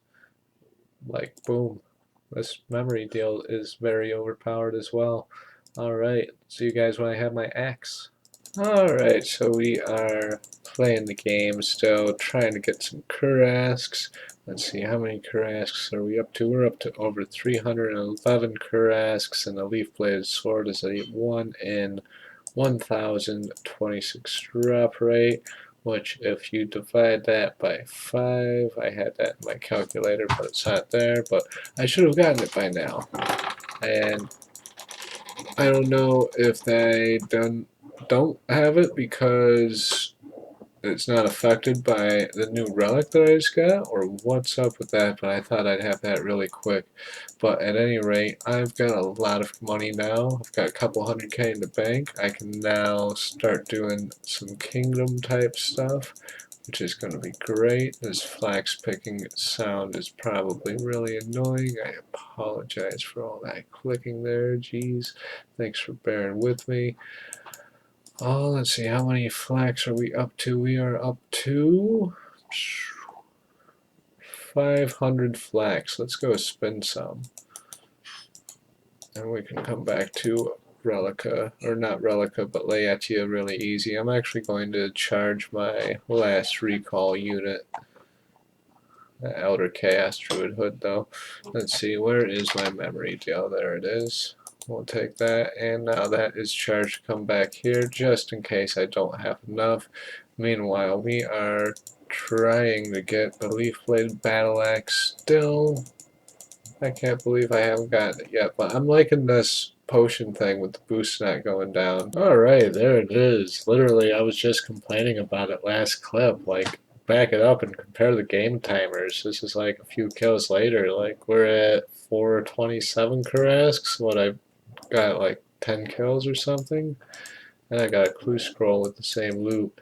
Like, boom. This memory deal is very overpowered as well. Alright, see you guys when I have my axe. Alright, so we are playing the game still, trying to get some Kurasks. Let's see, how many Kurasks are we up to? We're up to over 311 Kurasks, and the leaf bladed sword is a 1 in 1026 drop rate, which if you divide that by 5, I had that in my calculator, but it's not there, but I should have gotten it by now. And I don't know if they don't have it because it's not affected by the new relic that I just got, or what's up with that, but I thought I'd have that really quick. But at any rate, I've got a lot of money now. I've got a couple 100K in the bank. I can now start doing some kingdom type stuff, which is going to be great. This flax picking sound is probably really annoying. I apologize for all that clicking there. Jeez, thanks for bearing with me. Oh, let's see, how many flax are we up to? We are up to 500 flax. Let's go spin some. And we can come back to Relica, or not Relica, but Laetia really easy. I'm actually going to charge my last recall unit. Elder Chaos Druid Hood, though. Let's see, where is my memory deal? There it is. We'll take that, and now that is charged. Come back here just in case I don't have enough. Meanwhile, we are trying to get the leaf bladed battle axe still. I can't believe I haven't gotten it yet, but I'm liking this potion thing with the boost not going down. Alright, there it is. Literally, I was just complaining about it last clip. Like, back it up and compare the game timers. This is like a few kills later. Like, we're at 427 Karasks. What, I got like 10 kills or something? And I got a clue scroll with the same loot.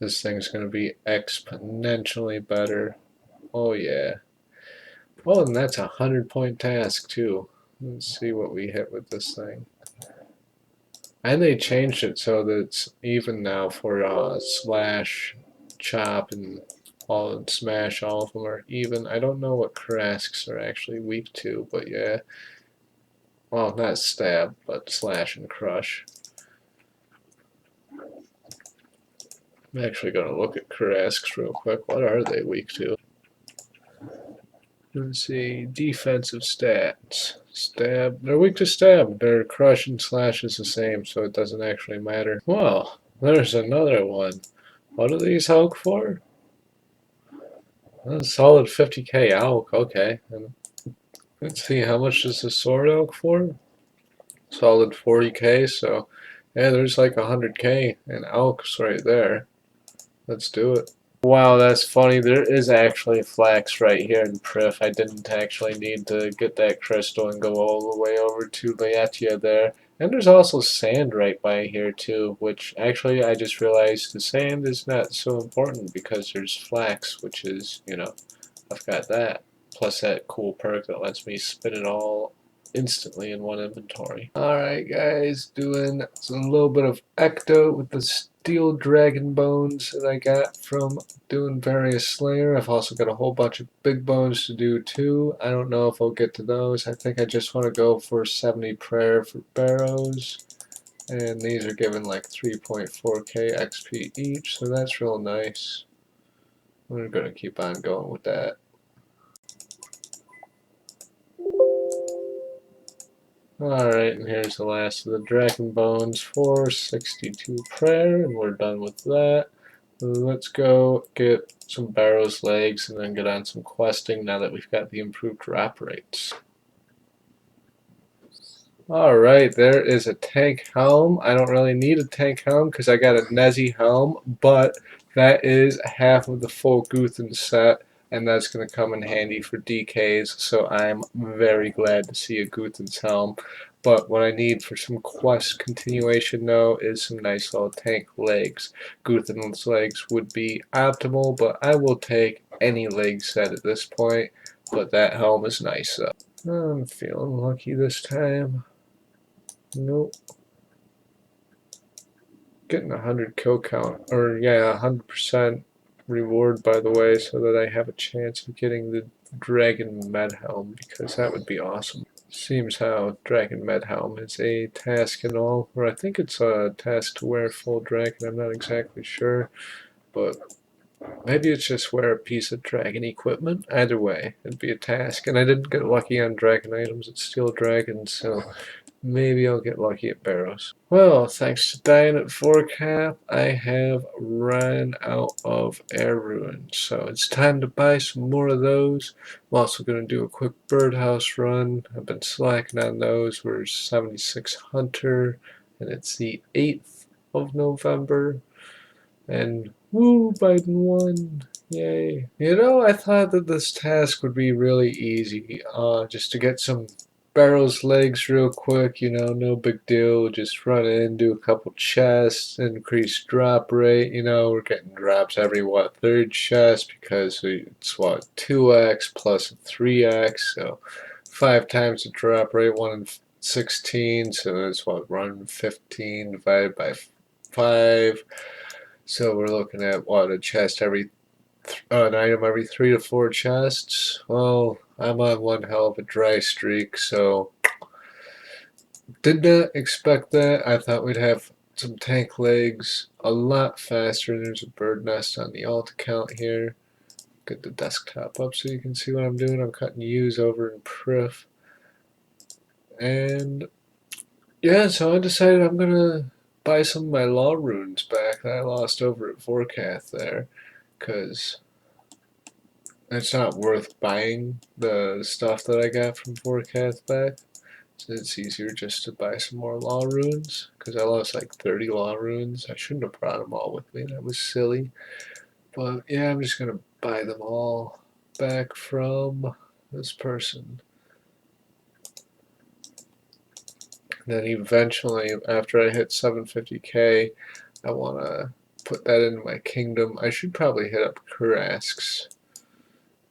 This thing's going to be exponentially better. Oh yeah. Oh, and that's a 100-point task too. Let's see what we hit with this thing. And they changed it so that it's even now for slash, chop, and all smash. All of them are even. I don't know what Karasks are actually weak to, but yeah. Well, not stab, but slash and crush. I'm actually going to look at Karasks real quick. What are they weak to? Let's see, defensive stats. Stab. They're weak to stab. Their crush and slash is the same, so it doesn't actually matter. Well, there's another one. What do these Hulk for? A solid 50k elk, okay. And let's see, how much is the sword elk for? Solid 40k, so yeah, there's like 100k in elks right there. Let's do it. Wow, that's funny. There is actually flax right here in Prif. I didn't actually need to get that crystal and go all the way over to Laetia there. And there's also sand right by here too, which actually I just realized the sand is not so important because there's flax, which is, I've got that. Plus that cool perk that lets me spin it all instantly in one inventory. Alright guys, doing a little bit of ecto with the steel dragon bones that I got from doing various slayer. I've also got a whole bunch of big bones to do too. I don't know if I'll get to those. I think I just want to go for 70 prayer for barrows. And these are giving like 3.4k XP each, so that's real nice. We're going to keep on going with that. Alright, and here's the last of the dragon bones for 62 prayer, and we're done with that. Let's go get some barrows legs and then get on some questing now that we've got the improved drop rates. Alright, there is a tank helm. I don't really need a tank helm because I got a Nezi helm, but that is half of the full Guthen set, and that's going to come in handy for DKs, so I'm very glad to see a Guthen's helm. But what I need for some quest continuation, though, is some nice little tank legs. Guthen's legs would be optimal, but I will take any leg set at this point, but that helm is nice, though. I'm feeling lucky this time. Nope. Getting 100 kill count, or yeah, 100% reward by the way, so that I have a chance of getting the Dragon Med Helm, because that would be awesome. Seems how Dragon Med Helm is a task and all, or I think it's a task to wear full dragon, I'm not exactly sure, but maybe it's just wear a piece of dragon equipment. Either way, it'd be a task, and I didn't get lucky on dragon items, it's still dragons, so maybe I'll get lucky at barrows. Well, thanks to dying at 4 cap, I have run out of air ruins. So it's time to buy some more of those. I'm also going to do a quick birdhouse run. I've been slacking on those. We're 76 Hunter, and it's the 8th of November. And woo, Biden won. Yay. I thought that this task would be really easy. Just to get some barrels legs real quick, no big deal. Just run in, do a couple chests, increase drop rate. We're getting drops every, third chest because it's, 2x plus a 3x. So 5 times the drop rate, 1 in 16. So that's run 15 divided by 5. So we're looking at a chest an item every 3 to 4 chests. Well, I'm on one hell of a dry streak, so did not expect that. I thought we'd have some tank legs a lot faster. There's a bird nest on the alt account here. Get the desktop up so you can see what I'm doing. I'm cutting U's over in Prif. And yeah, so I decided I'm gonna buy some of my law runes back that I lost over at Forecast there, because it's not worth buying the stuff that I got from Forecast back. So it's easier just to buy some more law runes, because I lost like 30 law runes. I shouldn't have brought them all with me. That was silly. But yeah, I'm just gonna buy them all back from this person. Then eventually, after I hit 750k, I want to put that into my kingdom. I should probably hit up Kurasks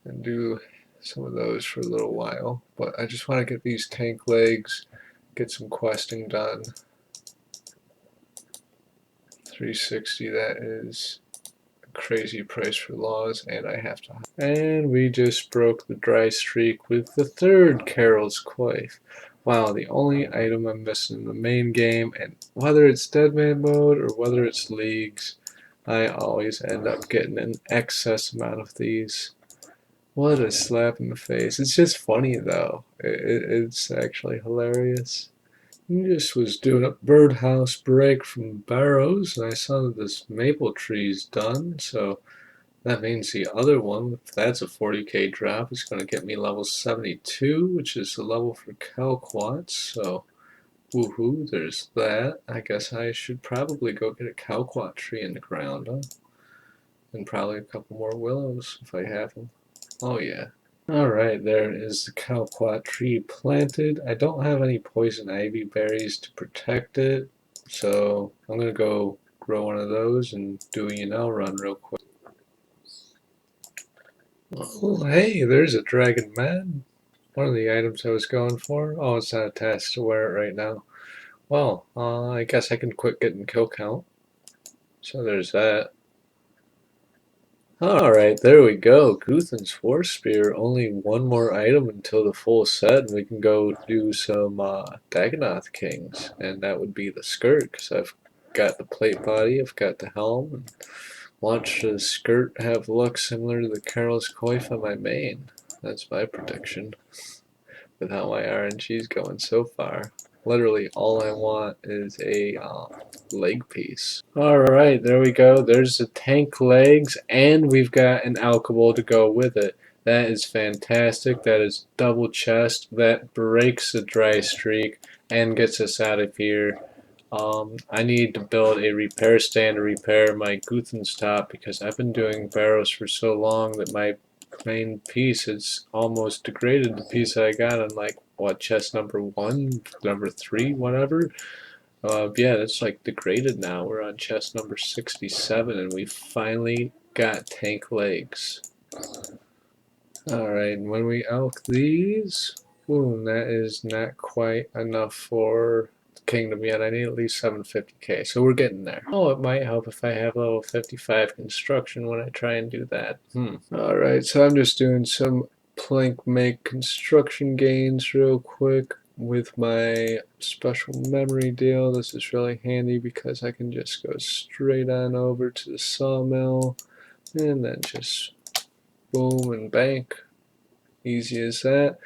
and do some of those for a little while. But I just want to get these tank legs, get some questing done. 360, that is a crazy price for laws, and I have to. And we just broke the dry streak with the 3rd Carol's Coif. Wow, the only item I'm missing in the main game, and whether it's Deadman mode or whether it's leagues, I always end up getting an excess amount of these. What a slap in the face. It's just funny though. It's actually hilarious. I just was doing a birdhouse break from barrows, and I saw that this maple tree's done, so That means the other one, if that's a 40k drop, is going to get me level 72, which is the level for Calquats. So, woohoo, there's that. I guess I should probably go get a Calquat tree in the ground, huh? And probably a couple more willows if I have them. Oh, yeah. Alright, there is the Calquat tree planted. I don't have any poison ivy berries to protect it, so I'm going to go grow one of those and do a run real quick. Oh, hey, there's a dragon man. One of the items I was going for. Oh, it's not attached to wear it right now. Well, I guess I can quit getting kill count. So there's that. Alright, there we go. Guthan's War Spear. Only one more item until the full set, and we can go do some Dagonoth Kings. And that would be the skirt, because I've got the plate body, I've got the helm, and watch the skirt have look similar to the Carol's Coif on my main. That's my prediction. With how my RNG is going so far. Literally, all I want is a leg piece. Alright, there we go. There's the tank legs, and we've got an alchemy to go with it. That is fantastic. That is double chest. That breaks the dry streak and gets us out of here. I need to build a repair stand to repair my Guthan's top because I've been doing barrows for so long that my main piece is almost degraded. The piece I got on like what, chest number 1, number 3, whatever. Yeah, that's like degraded now. We're on chest number 67 and we finally got tank legs. Alright, and when we elk these, boom, that is not quite enough for Kingdom yet. I need at least 750k, so we're getting there. Oh, it might help if I have level 55 construction when I try and do that. Alright, so I'm just doing some plank make construction gains real quick with my special memory deal. This is really handy because I can just go straight on over to the sawmill and then just boom and bank. Easy as that.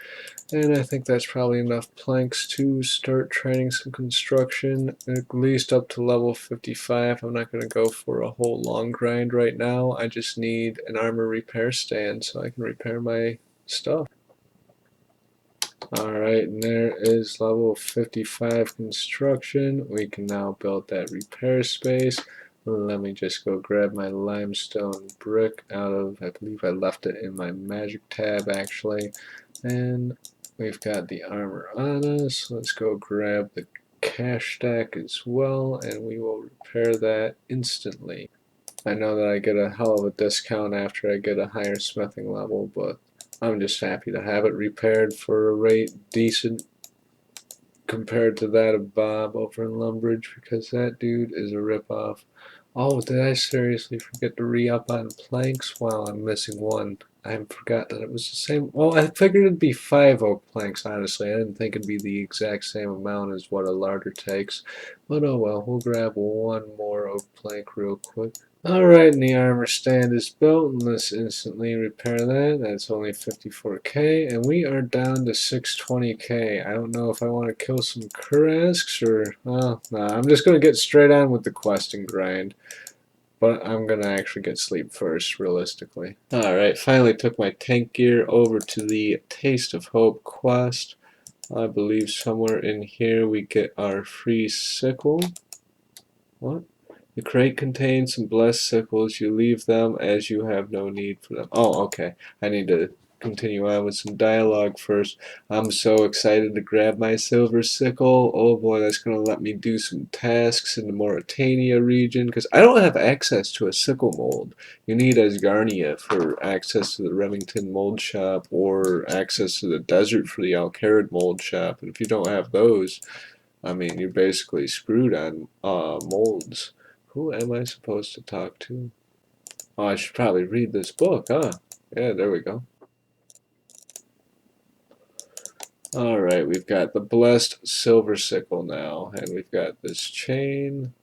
And I think that's probably enough planks to start training some construction, at least up to level 55. I'm not going to go for a whole long grind right now. I just need an armor repair stand so I can repair my stuff. Alright, and there is level 55 construction. We can now build that repair space. Let me just go grab my limestone brick out of, I believe I left it in my magic tab actually. And we've got the armor on us. Let's go grab the cash stack as well, and we will repair that instantly. I know that I get a hell of a discount after I get a higher smithing level, but I'm just happy to have it repaired for a rate decent compared to that of Bob over in Lumbridge, because that dude is a ripoff. Oh, did I seriously forget to re-up on planks? Wow, I'm missing one. I forgot that it was the same. Well, I figured it'd be 5 oak planks, honestly. I didn't think it'd be the exact same amount as what a larder takes. But oh well, we'll grab one more oak plank real quick. Alright, and the armor stand is built, and let's instantly repair that. That's only 54k, and we are down to 620k. I don't know if I want to kill some Kurasks or... well, nah, I'm just going to get straight on with the quest and grind. But I'm going to actually get sleep first, realistically. Alright, finally took my tank gear over to the Taste of Hope quest. I believe somewhere in here we get our free sickle. What? The crate contains some blessed sickles. You leave them as you have no need for them. Oh, okay. I need to continue on with some dialogue first. I'm so excited to grab my silver sickle. Oh boy, that's going to let me do some tasks in the Mauritania region, because I don't have access to a sickle mold. You need Asgarnia for access to the Remington mold shop, or access to the desert for the Alcarid mold shop. And if you don't have those, I mean, you're basically screwed on molds. Who am I supposed to talk to? Oh, I should probably read this book, huh? Yeah, there we go. Alright, we've got the blessed silver sickle now, and we've got this chain.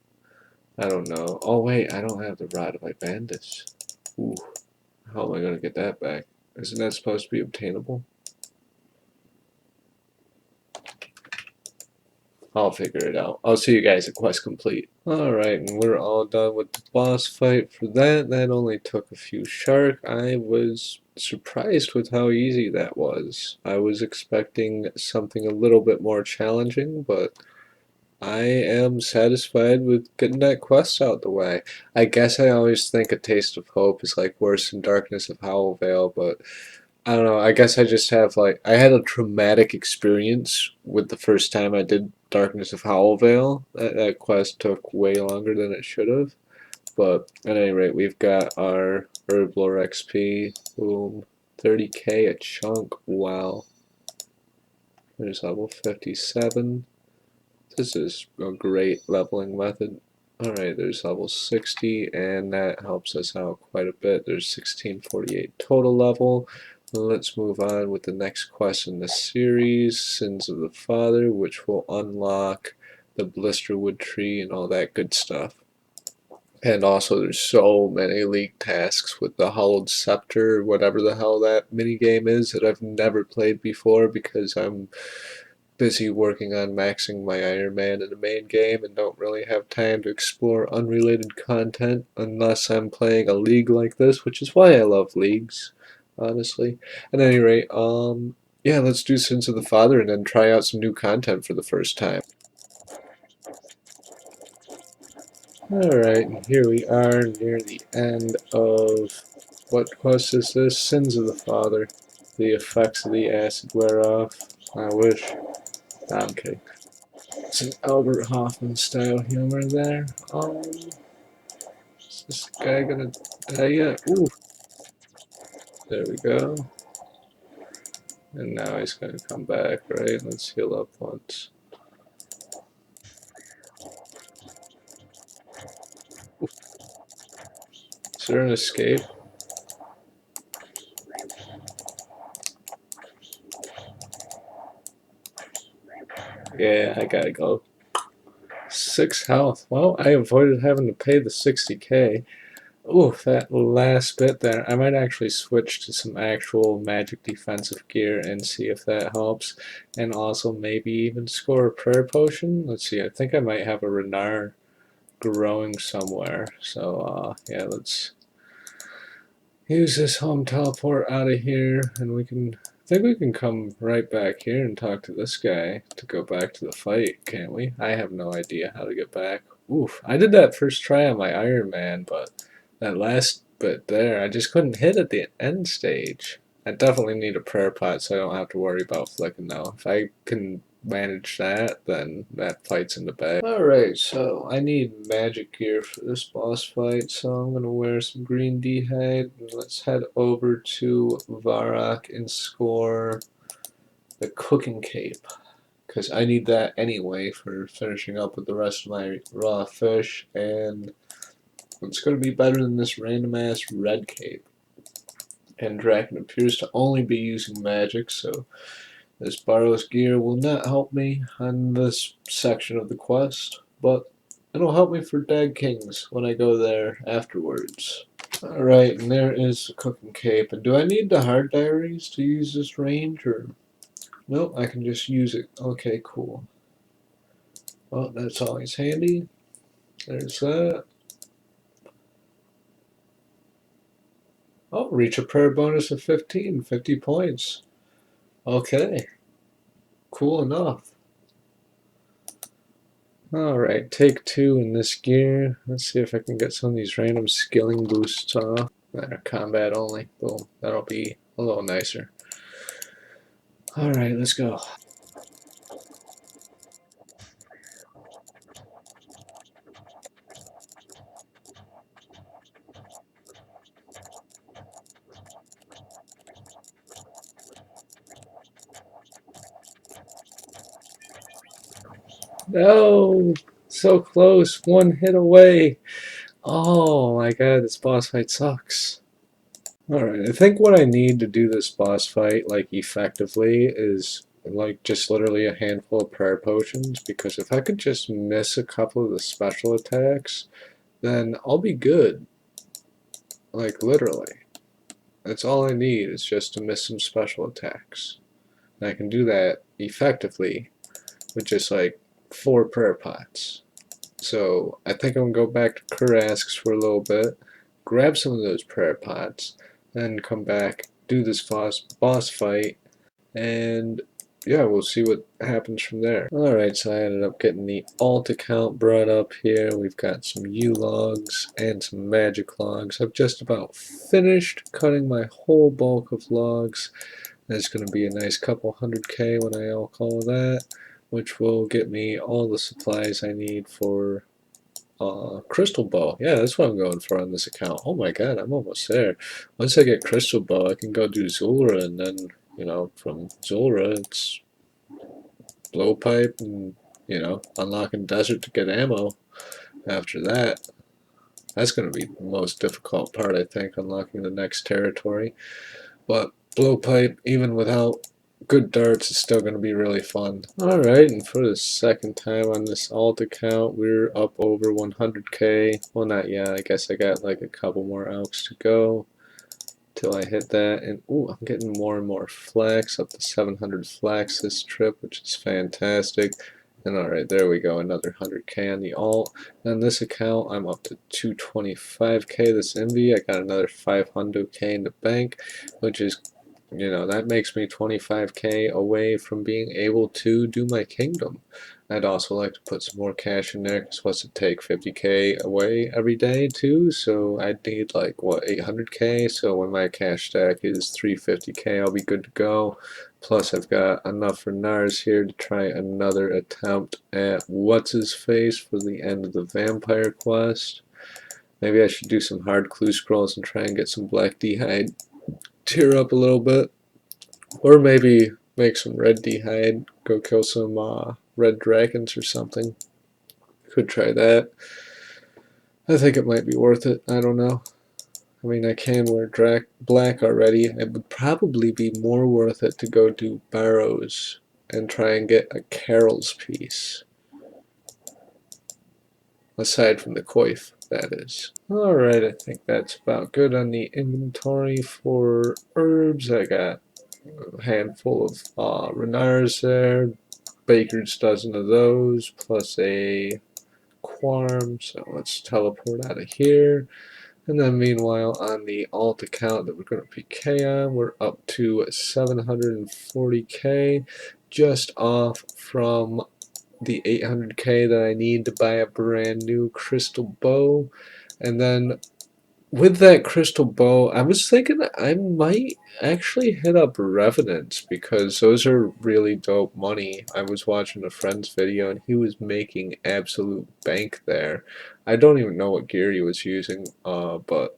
I don't know. Oh, wait, I don't have the rod of Ibandis. Ooh, how am I going to get that back? Isn't that supposed to be obtainable? I'll figure it out. I'll see you guys at quest complete. Alright, and we're all done with the boss fight for that. That only took a few shark. I was surprised with how easy that was. I was expecting something a little bit more challenging, but I am satisfied with getting that quest out the way. I guess I always think A Taste of Hope is like worse than Darkness of Howlvale, but I don't know. I guess I just have like I had a traumatic experience with the first time I did Darkness of Howlvale. That quest took way longer than it should have. But at any rate, we've got our Herblore XP. Boom. 30k a chunk. Wow. There's level 57. This is a great leveling method. Alright, there's level 60, and that helps us out quite a bit. There's 1648 total level. Let's move on with the next quest in the series, Sins of the Father, which will unlock the Blisterwood tree and all that good stuff. And also, there's so many league tasks with the Hollowed Scepter, whatever the hell that minigame is that I've never played before because I'm busy working on maxing my Iron Man in the main game and don't really have time to explore unrelated content unless I'm playing a league like this, which is why I love leagues, honestly. At any rate, yeah, let's do Sins of the Father and then try out some new content for the first time. Alright, and here we are near the end of what quest is this? Sins of the Father. The effects of the acid wear off. I wish. Nah, I'm kidding. Some Albert Hoffman style humor there. Is this guy gonna die yet? Ooh, there we go. And now he's gonna come back, right? Let's heal up once. Is there an escape? Yeah, I gotta go. 6 health. Well, I avoided having to pay the 60k. Ooh, that last bit there. I might actually switch to some actual magic defensive gear and see if that helps. And also maybe even score a prayer potion. Let's see, I think I might have a Renar growing somewhere. So, yeah, let's use this home teleport out of here, and we can. I think we can come right back here and talk to this guy to go back to the fight, can't we? I have no idea how to get back. Oof, I did that first try on my Iron Man, but that last bit there, I just couldn't hit at the end stage. I definitely need a prayer pot so I don't have to worry about flicking though. If I can manage that, then that fight's in the bag. Alright, so I need magic gear for this boss fight, so I'm going to wear some green D-hide. Let's head over to Varrock and score the cooking cape, because I need that anyway for finishing up with the rest of my raw fish, and it's going to be better than this random ass red cape. And Draken appears to only be using magic, so this Barrow's gear will not help me on this section of the quest, but it'll help me for Dag Kings when I go there afterwards. Alright, and there is the cooking cape. And do I need the hard diaries to use this range, or nope, I can just use it. Okay, cool. Well, that's always handy. There's that. Oh, reach a prayer bonus of 15, 50 points. Okay, cool enough. Alright, take 2 in this gear. Let's see if I can get some of these random skilling boosts off. That are combat only. Boom. That'll be a little nicer. Alright, let's go. No! So close. One hit away. Oh my god, this boss fight sucks. Alright, I think what I need to do this boss fight, like, effectively is, like, just literally a handful of prayer potions, because if I could just miss a couple of the special attacks, then I'll be good. Like, literally. That's all I need, is just to miss some special attacks. And I can do that effectively with just, like, 4 prayer pots. So I think I'm gonna go back to Kurasks for a little bit, grab some of those prayer pots, then come back, do this boss fight, and yeah, we'll see what happens from there. Alright, so I ended up getting the alt account brought up here. We've got some U logs and some magic logs. I've just about finished cutting my whole bulk of logs. That's going to be a nice couple 100k when I all call that, which will get me all the supplies I need for crystal bow. Yeah, that's what I'm going for on this account. Oh my god, I'm almost there. Once I get crystal bow, I can go do Zulra, and then, you know, from Zulra, it's blowpipe and, you know, unlocking desert to get ammo. After that, that's going to be the most difficult part, I think, unlocking the next territory. But blowpipe, even without good darts, is still going to be really fun. Alright, and for the second time on this alt account, we're up over 100k. Well, not yet. I guess I got like a couple more elks to go till I hit that. And ooh, I'm getting more and more flax, up to 700 flax this trip, which is fantastic. And alright, there we go, another 100k on the alt. And on this account, I'm up to 225k this envy. I got another 500k in the bank, which is, you know, that makes me 25k away from being able to do my kingdom. I'd also like to put some more cash in there, because what's it take, 50k away every day too? So I'd need like, what, 800k? So when my cash stack is 350k, I'll be good to go. Plus I've got enough for Nars here to try another attempt at what's-his-face for the end of the vampire quest. Maybe I should do some hard clue scrolls and try and get some black d'hide tear up a little bit, or maybe make some red d'hide, go kill some red dragons or something. Could try that. I think it might be worth it. I don't know. I mean, I can wear black already. It would probably be more worth it to go do Barrows and try and get a Carol's piece. Aside from the coif, that is. Alright, I think that's about good on the inventory for herbs. I got a handful of Renars there, baker's dozen of those, plus a Quarm, so let's teleport out of here. And then meanwhile, on the alt account that we're going to PK on, we're up to 740k, just off from the 800k that I need to buy a brand new crystal bow. And then with that crystal bow, I was thinking that I might actually hit up Revenants, because those are really dope money. I was watching a friend's video and he was making absolute bank there. I don't even know what gear he was using, but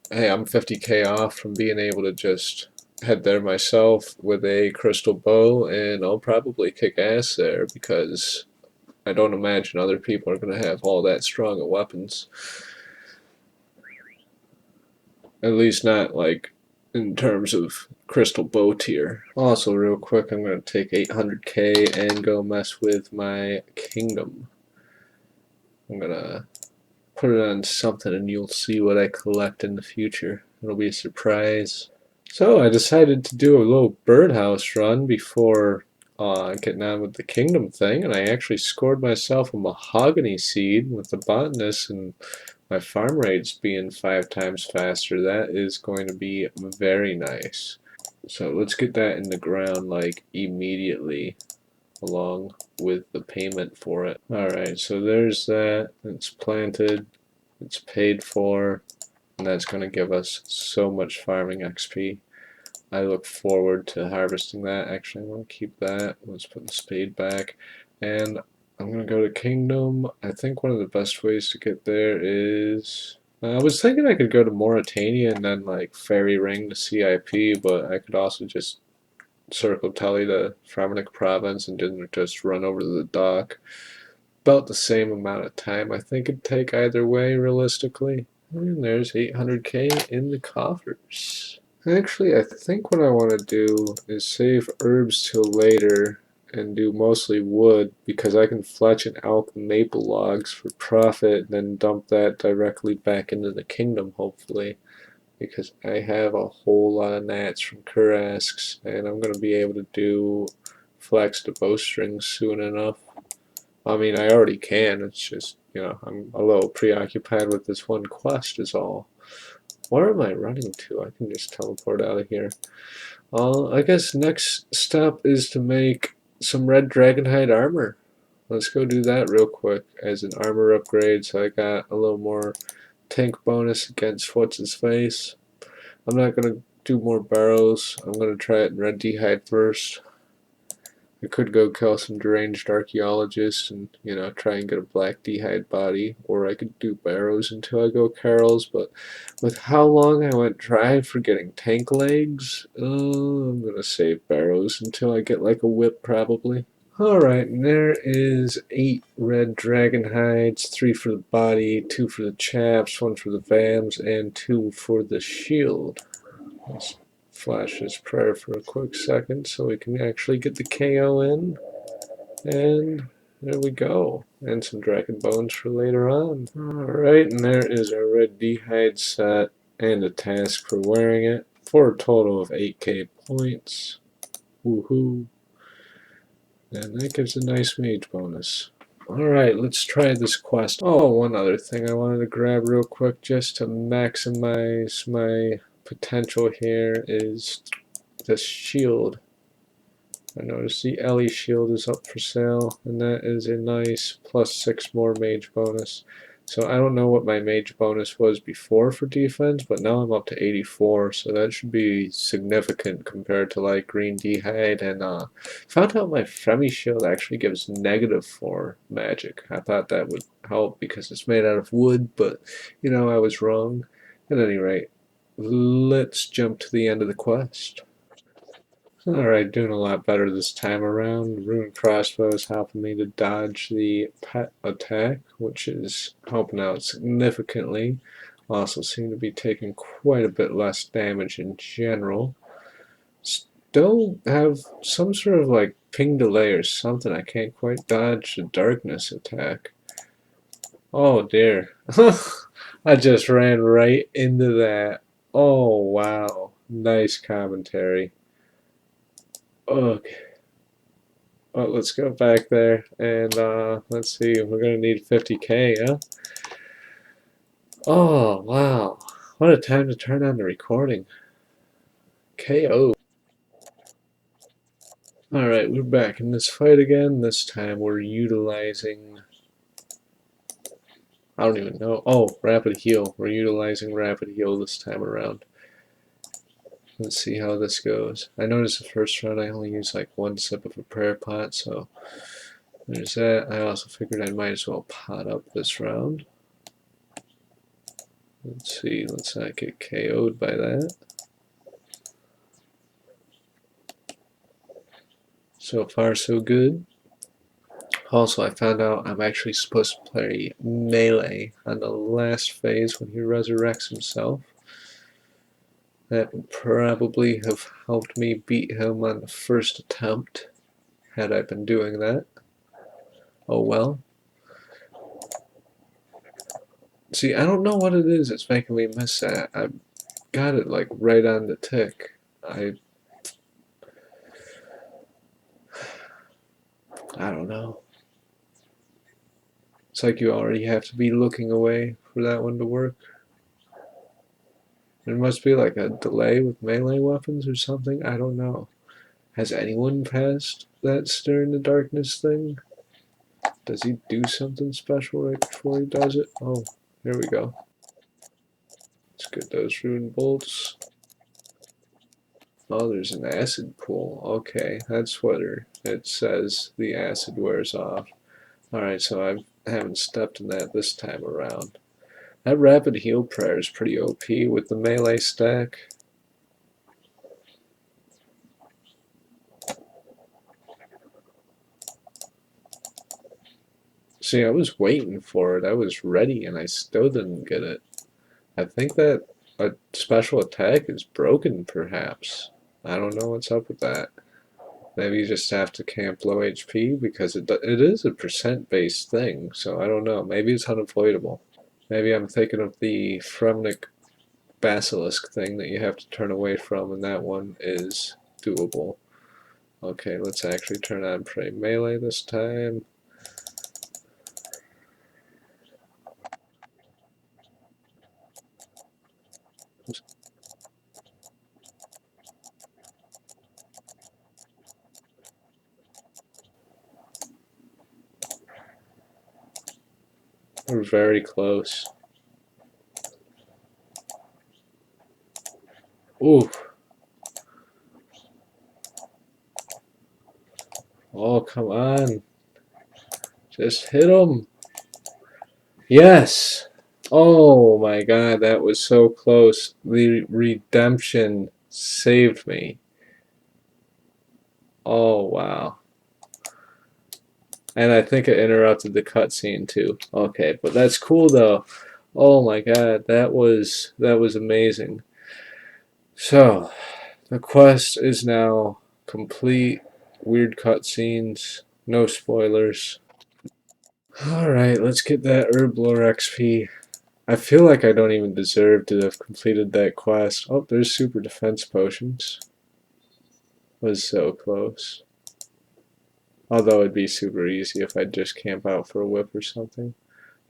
hey, I'm 50k off from being able to just head there myself with a crystal bow, and I'll probably kick ass there, because I don't imagine other people are going to have all that strong of weapons. At least not like in terms of crystal bow tier. Also, real quick, I'm going to take 800k and go mess with my kingdom. I'm going to put it on something and you'll see what I collect in the future. It'll be a surprise. So I decided to do a little birdhouse run before getting on with the kingdom thing, and I actually scored myself a mahogany seed with the botanist, and my farm rates being 5 times faster. That is going to be very nice. So let's get that in the ground like immediately, along with the payment for it. Alright, so there's that. It's planted, it's paid for, and that's going to give us so much farming XP. I look forward to harvesting that. Actually, I want to keep that. Let's put the spade back. And I'm going to go to Kingdom. I think one of the best ways to get there is... I was thinking I could go to Mauritania and then like ferry ring to CIP, but I could also just circle Telly to Farmanik province and then just run over to the dock. About the same amount of time I think it'd take either way, realistically. And there's 800k in the coffers. Actually, I think what I want to do is save herbs till later and do mostly wood, because I can fletch and elk maple logs for profit and then dump that directly back into the kingdom, hopefully, because I have a whole lot of gnats from Kurasks and I'm going to be able to do flex to bowstrings soon enough. I mean, I already can. It's just, you know, I'm a little preoccupied with this one quest is all. Where am I running to? I can just teleport out of here. I guess next step is to make some red dragonhide armor. Let's go do that real quick as an armor upgrade, so I got a little more tank bonus against what's his face. I'm not gonna do more barrows. I'm gonna try it in red d'hide first. I could go kill some deranged archaeologists and, you know, try and get a black d'hide body, or I could do barrows until I go Carol's, but with how long I went dry for getting tank legs, I'm gonna save barrows until I get like a whip probably. Alright, and there is 8 red dragon hides, 3 for the body, 2 for the chaps, 1 for the vams, and 2 for the shield. Let's flash this prayer for a quick second so we can actually get the KO in. And there we go. And some dragon bones for later on. Alright, and there is our red d'hide set and a task for wearing it for a total of 8k points. Woohoo. And that gives a nice mage bonus. Alright, let's try this quest. Oh, one other thing I wanted to grab real quick just to maximize my potential here is this shield. I noticed the Ellie shield is up for sale, and that is a nice +6 more mage bonus. So I don't know what my mage bonus was before for defense, but now I'm up to 84, so that should be significant compared to like green d'hide. And found out my Fremi shield actually gives -4 magic. I thought that would help because it's made out of wood, but you know, I was wrong. At any rate, let's jump to the end of the quest. Alright, doing a lot better this time around. Rune crossbow is helping me to dodge the pet attack, which is helping out significantly. Also seem to be taking quite a bit less damage in general. Still have some sort of like ping delay or something. I can't quite dodge the darkness attack. Oh dear. I just ran right into that. Oh wow. Nice commentary. Okay. Well, let's go back there and let's see. We're gonna need 50k, yeah? Oh wow! What a time to turn on the recording. KO. All right, we're back in this fight again. This time we're utilizing. I don't even know. Oh, rapid heal. We're utilizing rapid heal this time around. Let's see how this goes. I noticed the first round I only used like 1 sip of a prayer pot, so there's that. I also figured I might as well pot up this round. Let's see, let's not get KO'd by that. So far, so good. Also, I found out I'm actually supposed to play melee on the last phase when he resurrects himself. That would probably have helped me beat him on the first attempt, had I been doing that. Oh well. See, I don't know what it is that's making me miss that. I got it like right on the tick. I don't know. It's like you already have to be looking away for that one to work. There must be like a delay with melee weapons or something. I don't know. Has anyone passed that Stir in the Darkness thing? Does he do something special right before he does it? Oh, here we go. Let's get those rune bolts. Oh, there's an acid pool. Okay, that's what it says the acid wears off. Alright, so I haven't stepped in that this time around. That rapid heal prayer is pretty OP with the melee stack. See, I was waiting for it. I was ready and I still didn't get it. I think that a special attack is broken, perhaps. I don't know what's up with that. Maybe you just have to camp low HP because it is a percent-based thing, so I don't know. Maybe it's unavoidable. Maybe I'm thinking of the Fremnik Basilisk thing that you have to turn away from, and that one is doable. Okay, let's actually turn on Pray Melee this time. We're very close. Ooh. Oh, come on. Just hit him. Yes. Oh my god, that was so close. The redemption saved me. Oh wow. And I think it interrupted the cutscene too. Okay, but that's cool though. Oh my god, that was amazing. So, the quest is now complete. Weird cutscenes, no spoilers. Alright, let's get that herb lore XP. I feel like I don't even deserve to have completed that quest. Oh, there's super defense potions. Was so close. Although it'd be super easy if I'd just camp out for a whip or something.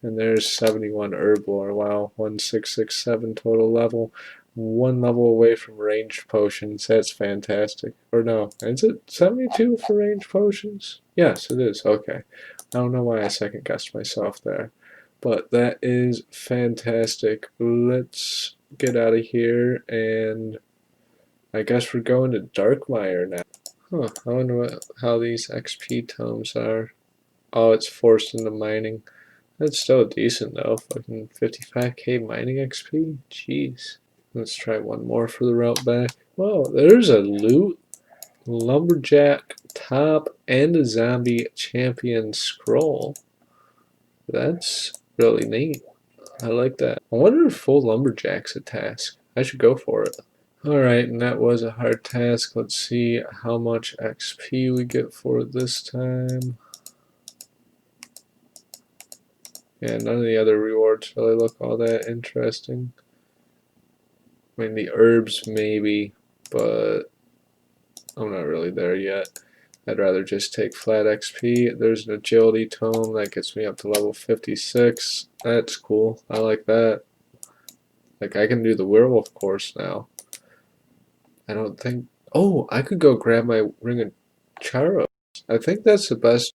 And there's 71 herb lore. Wow, 1667 total level. One level away from ranged potions. That's fantastic. Or no, is it 72 for ranged potions? Yes, it is. Okay. I don't know why I second guessed myself there. But that is fantastic. Let's get out of here, and I guess we're going to Darkmire now. Huh, I wonder how these XP tomes are. Oh, it's forced into mining. That's still decent though. Fucking 55k mining XP? Jeez. Let's try one more for the route back. Whoa, there's a loot. Lumberjack top and a zombie champion scroll. That's really neat. I like that. I wonder if full lumberjack's a task. I should go for it. Alright, and that was a hard task. Let's see how much XP we get for it this time. Yeah, none of the other rewards really look all that interesting. I mean, the herbs maybe, but I'm not really there yet. I'd rather just take flat XP. There's an agility tome that gets me up to level 56. That's cool. I like that. Like, I can do the werewolf course now. I don't think... Oh, I could go grab my Ring of Charos. I think that's the best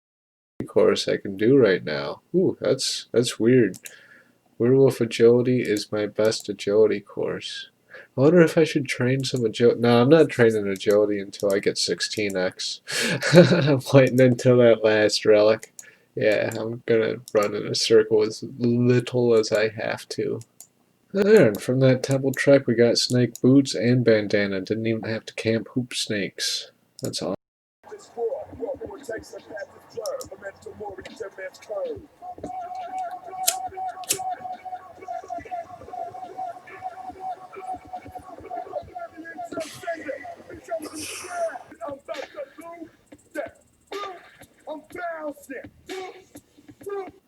course I can do right now. Ooh, that's weird. Werewolf agility is my best agility course. I wonder if I should train some agility. No, I'm not training agility until I get 16x. I'm waiting until that last relic. Yeah, I'm gonna run in a circle as little as I have to. There, and from that temple trek we got snake boots and bandana. Didn't even have to camp hoop snakes. That's awesome.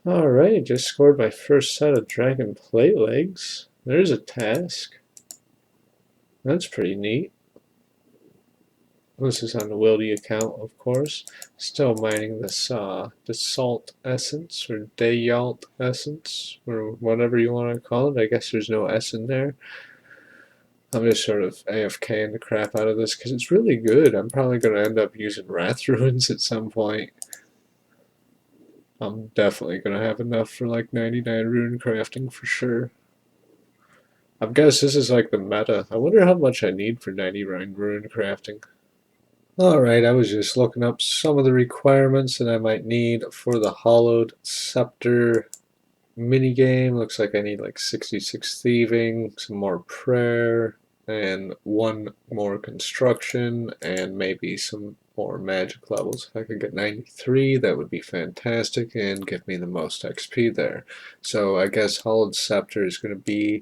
Alright, just scored my first set of dragon plate legs. There's a task. That's pretty neat. This is on the Wildy account, of course. Still mining this Desalt Essence, or Dayalt Essence, or whatever you want to call it. I guess there's no S in there. I'm just sort of AFKing the crap out of this because it's really good. I'm probably going to end up using Wrath Runes at some point. I'm definitely going to have enough for like 99 rune crafting for sure. I guess this is like the meta. I wonder how much I need for 99 rune crafting. Alright, I was just looking up some of the requirements that I might need for the Hollowed Scepter minigame. Looks like I need like 66 thieving, some more prayer, and one more construction, and maybe some more magic levels. If I could get 93, that would be fantastic and give me the most XP there. So I guess Hollowed Scepter is going to be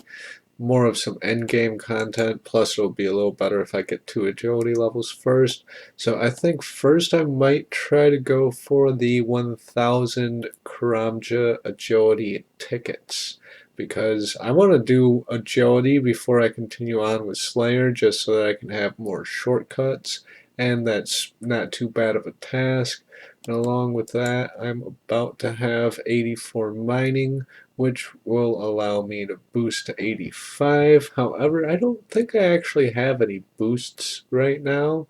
more of some endgame content, plus it'll be a little better if I get 2 agility levels first. So I think first I might try to go for the 1000 Karamja agility tickets, because I want to do agility before I continue on with Slayer, just so that I can have more shortcuts, and that's not too bad of a task. And along with that, I'm about to have 84 mining, which will allow me to boost to 85. However, I don't think I actually have any boosts right now,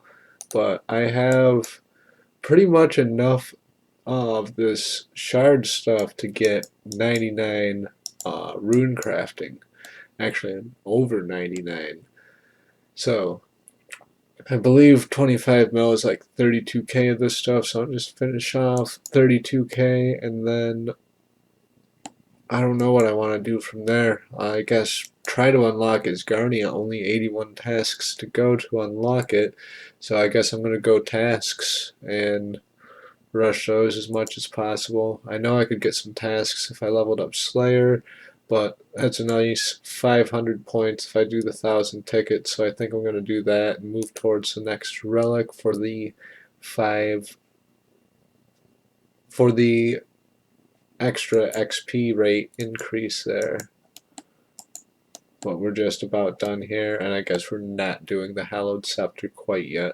but I have pretty much enough of this shard stuff to get 99 rune crafting. Actually, over 99. So I believe 25 mil is like 32k of this stuff, so I'll just finish off 32k, and then I don't know what I want to do from there. I guess try to unlock Asgarnia. Only 81 tasks to go to unlock it, so I guess I'm going to go tasks and rush those as much as possible. I know I could get some tasks if I leveled up Slayer, but that's a nice 500 points if I do the 1,000 tickets, so I think I'm going to do that and move towards the next relic for the 5 for the extra XP rate increase there. But we're just about done here, and I guess we're not doing the Hallowed Scepter quite yet.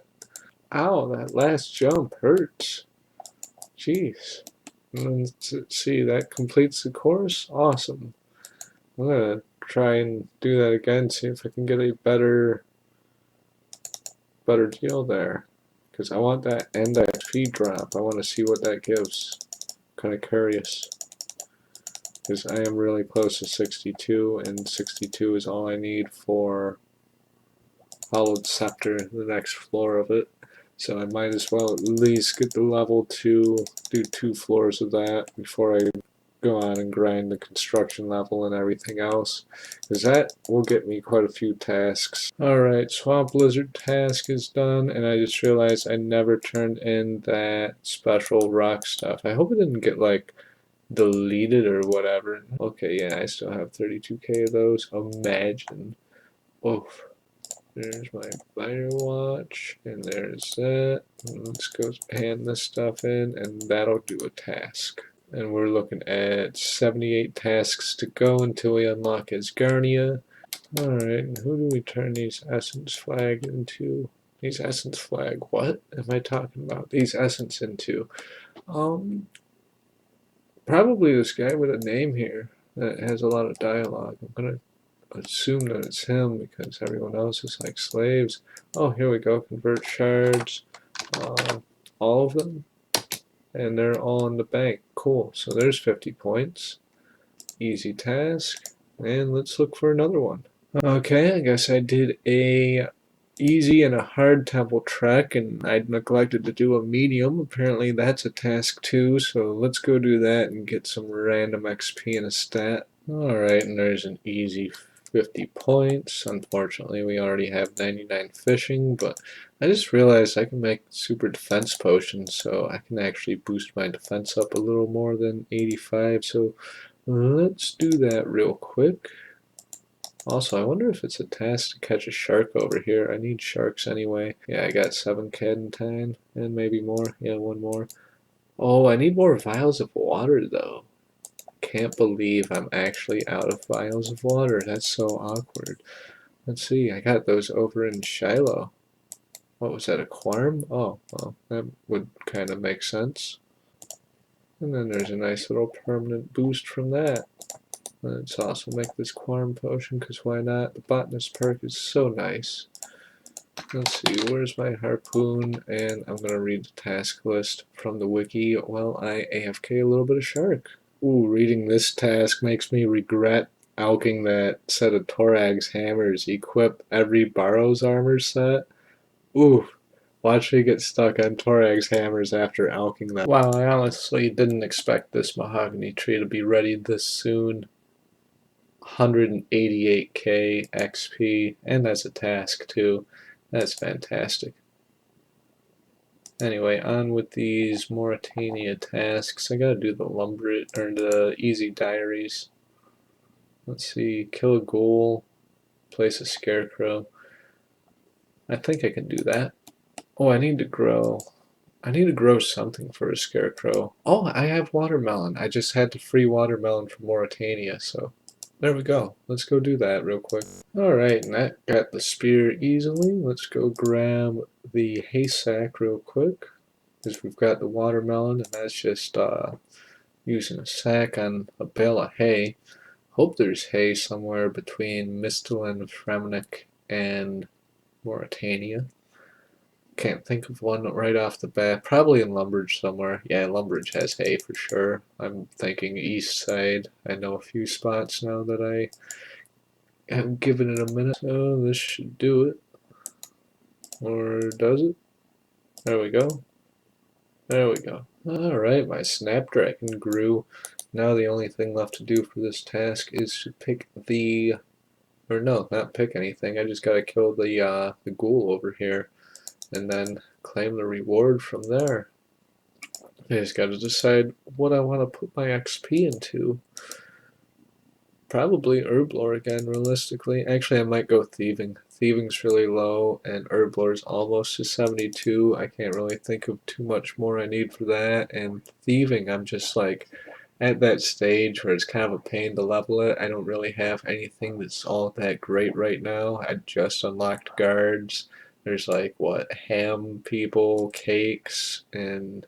Ow, that last jump hurts. Jeez. And let's see, that completes the course? Awesome. I'm gonna try and do that again, see if I can get a better deal there. Because I want that end XP drop. I want to see what that gives. Kind of curious. Because I am really close to 62, and 62 is all I need for Hollowed Scepter, the next floor of it. So I might as well at least get the level to do 2 floors of that before I go on and grind the construction level and everything else, because that will get me quite a few tasks. Alright, Swamp Lizard task is done, and I just realized I never turned in that special rock stuff. I hope it didn't get like deleted or whatever. Okay, yeah, I still have 32k of those. Imagine. Oof. There's my fire watch, and there's that. Let's go hand this stuff in, and that'll do a task. And we're looking at 78 tasks to go until we unlock Asgarnia. Alright, and who do we turn these essence flag into? These essence flag, what am I talking about? These essence into? Probably this guy with a name here that has a lot of dialogue. I'm gonna assume that it's him because everyone else is like slaves. Oh, here we go. Convert shards. All of them. And they're all in the bank. Cool. So there's 50 points. Easy task. And let's look for another one. Okay, I guess I did a easy and a hard temple trek, and I neglected to do a medium. Apparently that's a task too, so let's go do that and get some random XP and a stat. Alright, and there's an easy 50 points. Unfortunately, we already have 99 fishing, but I just realized I can make super defense potions, so I can actually boost my defense up a little more than 85, so let's do that real quick. Also, I wonder if it's a task to catch a shark over here. I need sharks anyway. Yeah, I got 7 cadentine and maybe more. Yeah, one more. Oh, I need more vials of water though. Can't believe I'm actually out of vials of water. That's so awkward. Let's see, I got those over in Shiloh. What was that, a Quarm? Oh, well, that would kind of make sense. And then there's a nice little permanent boost from that. Let's also make this Quarm potion, because why not? The botanist perk is so nice. Let's see, where's my harpoon? And I'm going to read the task list from the wiki while I AFK a little bit of shark. Ooh, reading this task makes me regret alking that set of Torag's hammers. Equip every Barrow's armor set. Ooh, watch me get stuck on Torag's hammers after alking that. Wow, I honestly didn't expect this mahogany tree to be ready this soon. 188k XP, and that's a task too. That's fantastic. Anyway, on with these Mauritania tasks. I gotta do the lumber or the easy diaries. Let's see, kill a ghoul, place a scarecrow. I think I can do that. Oh, I need to grow something for a scarecrow. Oh, I have watermelon. I just had to free watermelon from Mauritania, so there we go. Let's go do that real quick. Alright, and that got the spear easily. Let's go grab the hay sack real quick, because we've got the watermelon, and that's just using a sack on a bale of hay. Hope there's hay somewhere between Misthalin, Fremnik, and Mauritania. Can't think of one right off the bat. Probably in Lumbridge somewhere. Yeah, Lumbridge has hay for sure. I'm thinking east side. I know a few spots now that I haven't given it a minute. So this should do it. Or does it? There we go. There we go. Alright, my snapdragon grew. Now the only thing left to do for this task is to pick the... Or no, not pick anything. I just gotta kill the ghoul over here. And then claim the reward from there. I just gotta decide what I want to put my XP into. Probably Herblore again, realistically. Actually, I might go Thieving. Thieving's really low, and Herblore's almost to 72. I can't really think of too much more I need for that. And Thieving, I'm just like at that stage where it's kind of a pain to level it. I don't really have anything that's all that great right now. I just unlocked guards. There's like, what, ham people, cakes, and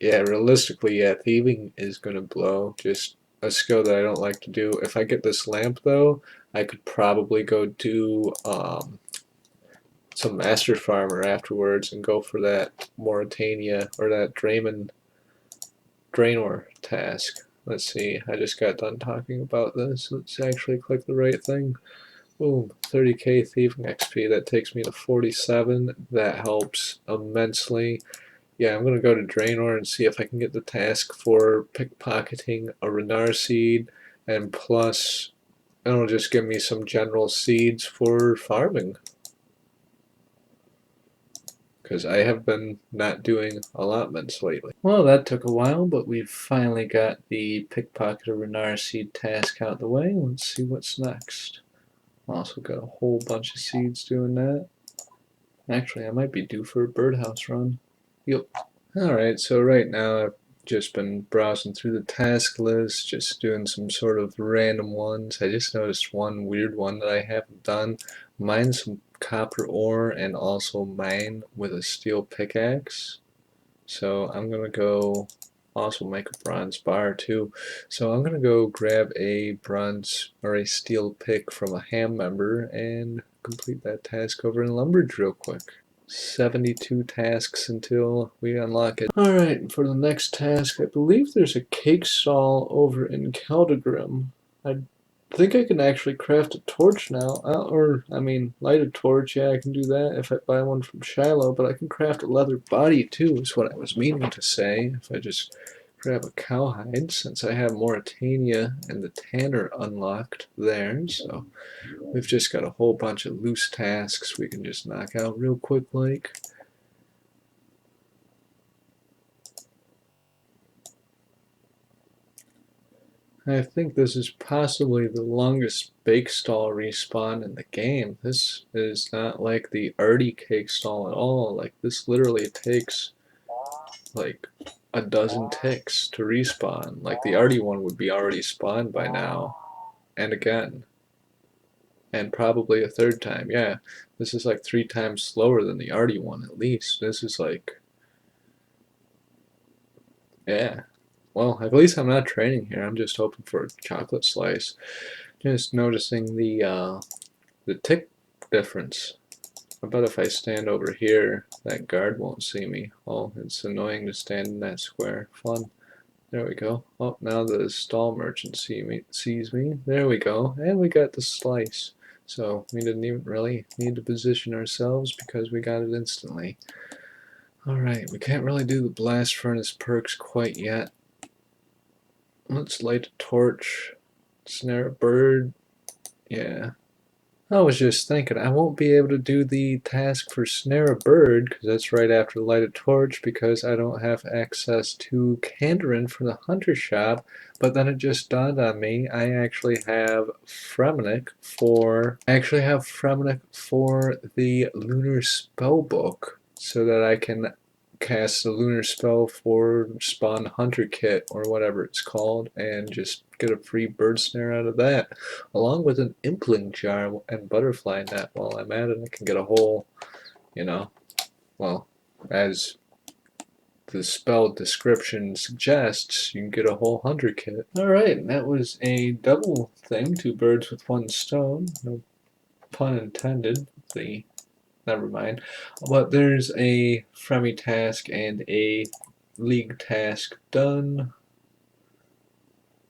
yeah, realistically, yeah, thieving is gonna blow. Just a skill that I don't like to do. If I get this lamp though, I could probably go do some master farmer afterwards and go for that Mauritania or that Draenor task. Let's see, I just got done talking about this. Let's actually click the right thing. Boom, 30k thieving XP. That takes me to 47. That helps immensely. Yeah, I'm going to go to Draenor and see if I can get the task for pickpocketing a Renar seed, and plus it'll just give me some general seeds for farming. Because I have been not doing allotments lately. Well, that took a while, but we've finally got the pickpocket a Renar seed task out of the way. Let's see what's next. Also got a whole bunch of seeds doing that. Actually, I might be due for a birdhouse run. Yep. Alright, so right now I've just been browsing through the task list, just doing some sort of random ones. I just noticed one weird one that I haven't done. Mine some copper ore and also mine with a steel pickaxe. So I'm gonna go also make a bronze bar too. So I'm gonna go grab a bronze or a steel pick from a ham member and complete that task over in Lumbridge real quick. 72 tasks until we unlock it. Alright, for the next task, I believe there's a cake stall over in Keldagrim. I think I can actually craft a torch now. Light a torch, yeah, I can do that if I buy one from Shiloh, but I can craft a leather body too, is what I was meaning to say. If I just grab a cowhide, since I have Mauritania and the Tanner unlocked there, so we've just got a whole bunch of loose tasks we can just knock out real quick like. I think this is possibly the longest bake stall respawn in the game. This is not like the arty cake stall at all. Like, this literally takes like a dozen ticks to respawn. Like, the arty one would be already spawned by now. And again. And probably a third time. Yeah, this is like 3 times slower than the arty one at least. This is like, yeah. Well, at least I'm not training here. I'm just hoping for a chocolate slice. Just noticing the tick difference. I bet if I stand over here, that guard won't see me. Oh, it's annoying to stand in that square. Fun. There we go. Oh, now the stall merchant sees me. There we go. And we got the slice. So we didn't even really need to position ourselves because we got it instantly. Alright, we can't really do the blast furnace perks quite yet. Let's light a torch, snare a bird. Yeah. I was just thinking, I won't be able to do the task for snare a bird, because that's right after light a torch, because I don't have access to Kandarin for the hunter shop. But then it just dawned on me, I actually have Fremenic for the lunar spell book, so that I can cast a lunar spell for spawn hunter kit or whatever it's called and just get a free bird snare out of that, along with an impling jar and butterfly net. While I'm at it, I can get a whole, well, as the spell description suggests, you can get a whole hunter kit. Alright, that was a double thing, 2 birds with 1 stone, no pun intended. never mind. But there's a Fremi task and a League task done.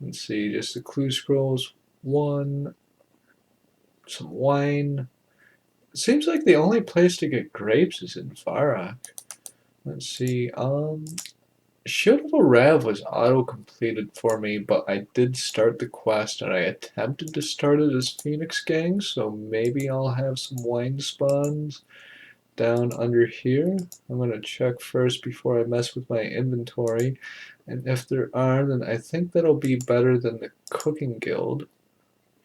Let's see, just the clue scrolls. One, some wine. It seems like the only place to get grapes is in Varrock. Let's see, Shield of a Rav was auto-completed for me, but I did start the quest and I attempted to start it as Phoenix Gang, so maybe I'll have some wine spawns down under here. I'm going to check first before I mess with my inventory, and if there are, then I think that'll be better than the Cooking Guild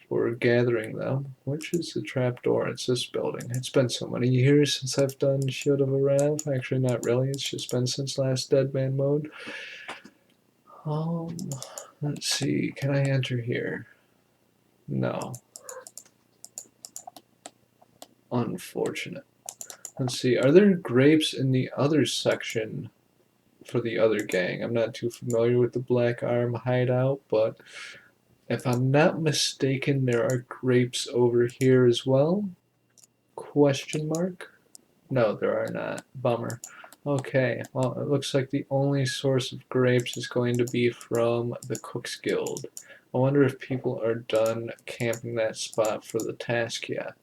for gathering them. Which is the trapdoor? It's this building. It's been so many years since I've done Shield of a Rav. Actually, not really. It's just been since last Deadman mode. Um, let's see. Can I enter here? No. Unfortunate. Let's see. Are there grapes in the other section for the other gang? I'm not too familiar with the Black Arm hideout, but if I'm not mistaken, there are grapes over here as well. Question mark? No, there are not. Bummer. Okay, well, it looks like the only source of grapes is going to be from the Cook's Guild. I wonder if people are done camping that spot for the task yet.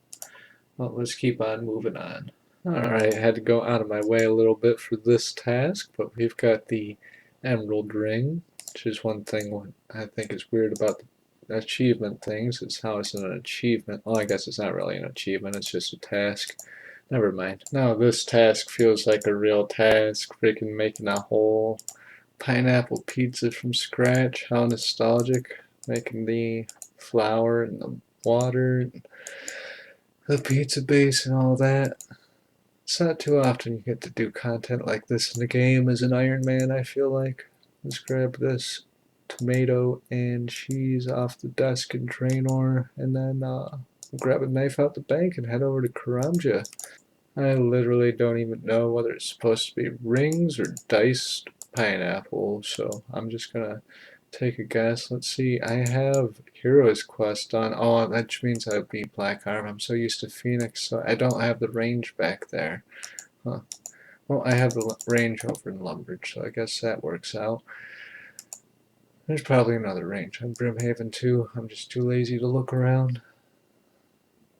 Well, let's keep on moving on. Alright, I had to go out of my way a little bit for this task, but we've got the Emerald Ring, which is one thing I think is weird about the achievement things. It's how it's an achievement. Well, I guess it's not really an achievement, it's just a task. Never mind. Now this task feels like a real task. Freaking making a whole pineapple pizza from scratch. How nostalgic. Making the flour and the water, and the pizza base and all that. It's not too often you get to do content like this in the game as an Iron Man, I feel like. Let's grab this tomato and cheese off the desk in Draenor, and then grab a knife out the bank and head over to Karamja. I literally don't even know whether it's supposed to be rings or diced pineapple, so I'm just gonna take a guess. Let's see, I have Hero's Quest on. Oh, that means I beat Black Arm. I'm so used to Phoenix, so I don't have the range back there. Huh. Well, I have the range over in Lumbridge, so I guess that works out. There's probably another range on Brimhaven too. I'm just too lazy to look around.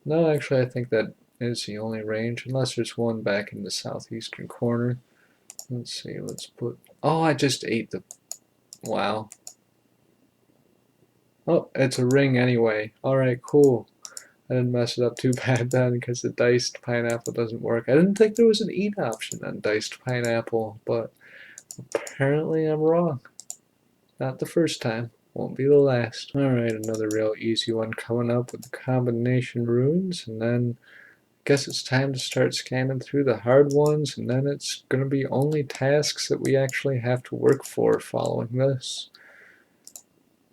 No, actually, I think that is the only range, unless there's one back in the southeastern corner. Let's see, let's put... Oh, I just ate the... Wow. Oh, it's a ring anyway. Alright, cool. I didn't mess it up too bad then, because the diced pineapple doesn't work. I didn't think there was an eat option on diced pineapple, but apparently I'm wrong. Not the first time. Won't be the last. Alright, another real easy one coming up with the combination runes, and then guess it's time to start scanning through the hard ones, and then it's going to be only tasks that we actually have to work for following this.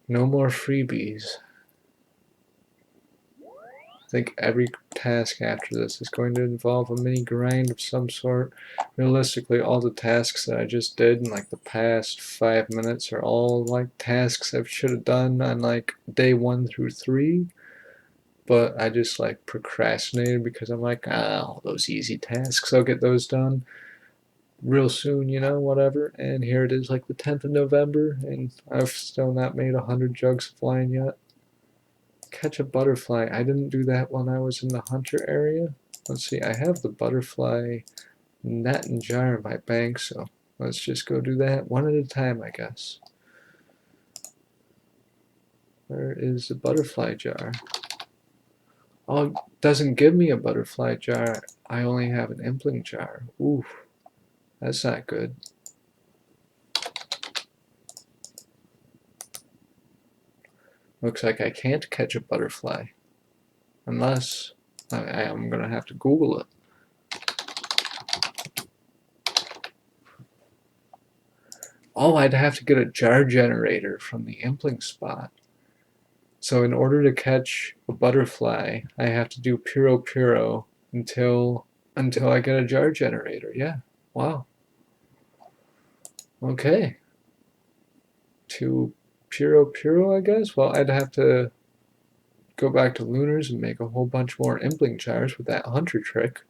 No more freebies. I think every task after this is going to involve a mini grind of some sort. Realistically, all the tasks that I just did in like the past 5 minutes are all like tasks I should have done on like day 1 through 3. But I just like procrastinated because I'm like, all those easy tasks, I'll get those done real soon, you know, whatever. And here it is like the 10th of November, and I've still not made 100 jugs of wine yet. Catch a butterfly. I didn't do that when I was in the hunter area. Let's see, I have the butterfly net and jar in my bank, so let's just go do that one at a time, I guess. Where is the butterfly jar? Oh, it doesn't give me a butterfly jar. I only have an impling jar. Oof, that's not good. Looks like I can't catch a butterfly. Unless I'm going to have to Google it. Oh, I'd have to get a jar generator from the impling spot. So in order to catch a butterfly, I have to do Puro until I get a jar generator. Yeah. Wow. Okay. To Puro, I guess? Well, I'd have to go back to Lunars and make a whole bunch more impling jars with that hunter trick.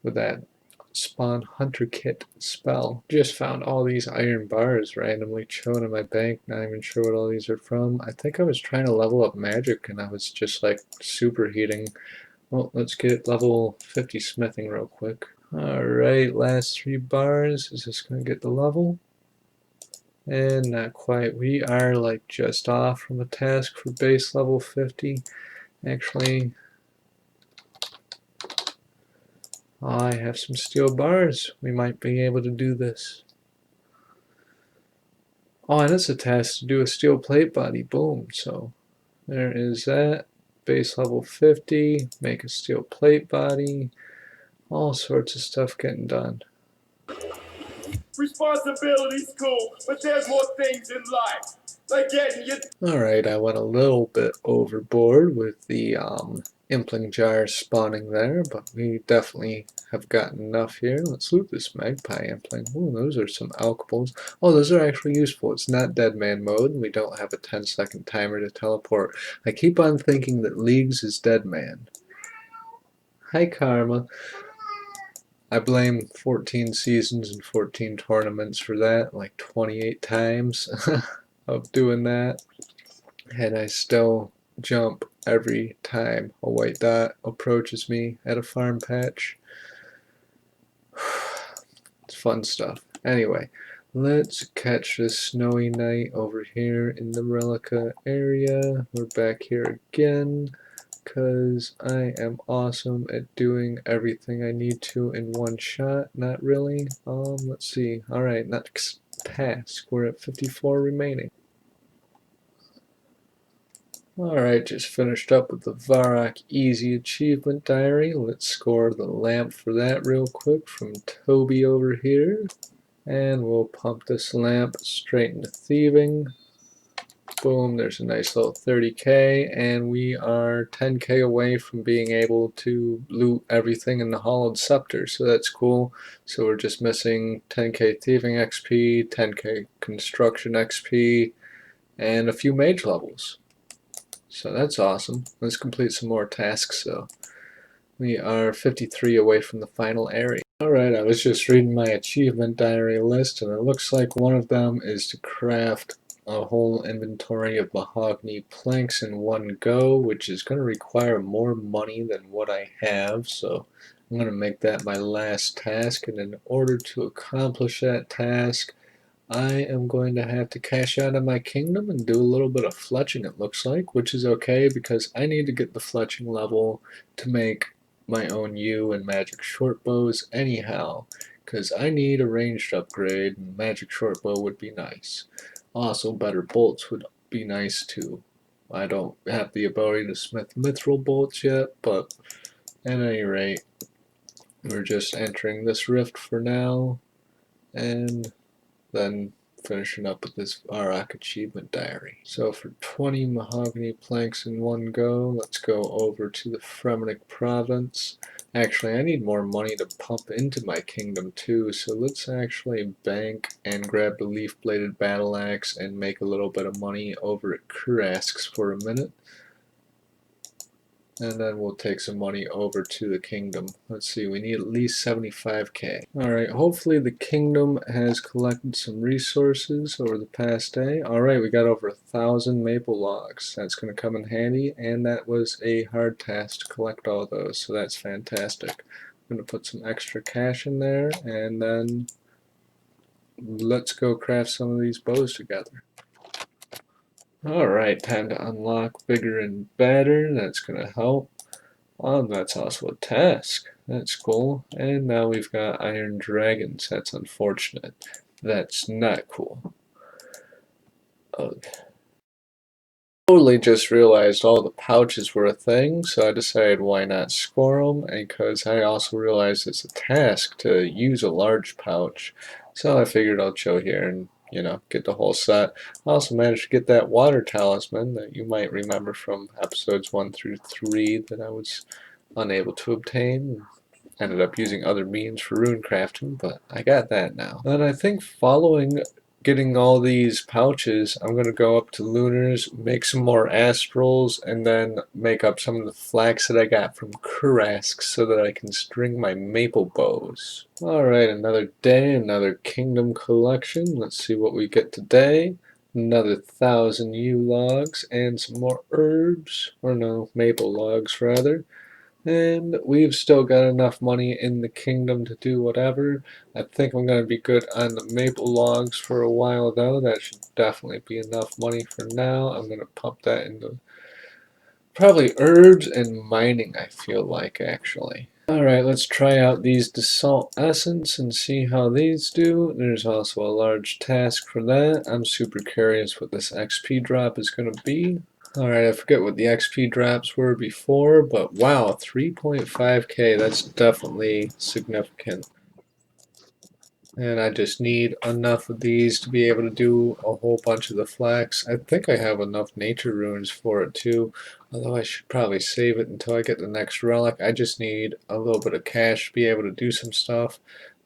with that spawn hunter kit spell. Just found all these iron bars randomly chilling in my bank, not even sure what all these are from. I think I was trying to level up magic and I was just like superheating. Well, let's get level 50 smithing real quick. Alright, last 3 bars. Is this going to get the level? And not quite. We are like just off from a task for base level 50. Actually, I have some steel bars. We might be able to do this. Oh, and it's a task to do a steel plate body. Boom. So there is that. Base level 50. Make a steel plate body. All sorts of stuff getting done. Responsibility's cool, but there's more things in life. Like getting your... Alright, I went a little bit overboard with the impling jar spawning there, but we definitely have gotten enough here. Let's loot this magpie impling. Ooh, those are some alchemals. Oh, those are actually useful. It's not dead man mode, and we don't have a 10-second timer to teleport. I keep on thinking that Leagues is dead man. Hi, Karma. I blame 14 seasons and 14 tournaments for that, like 28 times of doing that. And I still jump every time a white dot approaches me at a farm patch. It's fun stuff. Anyway, let's catch this snowy night over here in the Relica area. We're back here again because I am awesome at doing everything I need to in one shot. Not really. Let's see. Alright, next task. We're at 54 remaining. Alright, just finished up with the Varrock Easy Achievement Diary. Let's score the lamp for that real quick from Toby over here. And we'll pump this lamp straight into thieving. Boom, there's a nice little 30k, and we are 10k away from being able to loot everything in the Hollowed Scepter, so that's cool. So we're just missing 10k thieving XP, 10k construction XP, and a few mage levels. So that's awesome. Let's complete some more tasks though. We are 53 away from the final area. Alright, I was just reading my achievement diary list, and it looks like one of them is to craft a whole inventory of mahogany planks in one go, which is going to require more money than what I have, so I'm going to make that my last task, and in order to accomplish that task, I am going to have to cash out of my kingdom and do a little bit of fletching, it looks like, which is okay because I need to get the fletching level to make my own yew and magic short bows anyhow, because I need a ranged upgrade, and magic short bow would be nice. Also, better bolts would be nice too. I don't have the ability to smith mithril bolts yet, but at any rate, we're just entering this rift for now, and then finishing up with this Varrock achievement diary. So for 20 mahogany planks in one go, let's go over to the Fremenic province. Actually, I need more money to pump into my kingdom too, so let's actually bank and grab the leaf-bladed battle axe and make a little bit of money over at Kurask's for a minute. And then we'll take some money over to the kingdom. Let's see, we need at least 75k. Alright, hopefully the kingdom has collected some resources over the past day. Alright, we got over 1,000 maple logs. That's going to come in handy, and that was a hard task to collect all those, so that's fantastic. I'm going to put some extra cash in there, and then let's go craft some of these bows together. Alright, time to unlock bigger and better. That's going to help. That's also a task. That's cool. And now we've got iron dragons. That's unfortunate. That's not cool. Okay. Totally just realized all the pouches were a thing, so I decided why not score them, because I also realized it's a task to use a large pouch. So I figured I'll chill here and, you know, get the whole set. I also managed to get that water talisman that you might remember from episodes 1 through 3 that I was unable to obtain. Ended up using other means for runecrafting, but I got that now. And I think following getting all these pouches, I'm going to go up to Lunars, make some more astrals, and then make up some of the flax that I got from Kurasks so that I can string my maple bows. Alright, another day, another kingdom collection. Let's see what we get today. Another 1,000 yew logs and some more herbs, or no, maple logs rather. And we've still got enough money in the kingdom to do whatever. I think I'm going to be good on the maple logs for a while though. That should definitely be enough money for now. I'm going to pump that into probably herbs and mining, I feel like, actually. Alright, let's try out these Desalt Essence and see how these do. There's also a large task for that. I'm super curious what this XP drop is going to be. Alright, I forget what the XP drops were before, but wow, 3.5k, that's definitely significant. And I just need enough of these to be able to do a whole bunch of the flax. I think I have enough nature runes for it too, although I should probably save it until I get the next relic. I just need a little bit of cash to be able to do some stuff.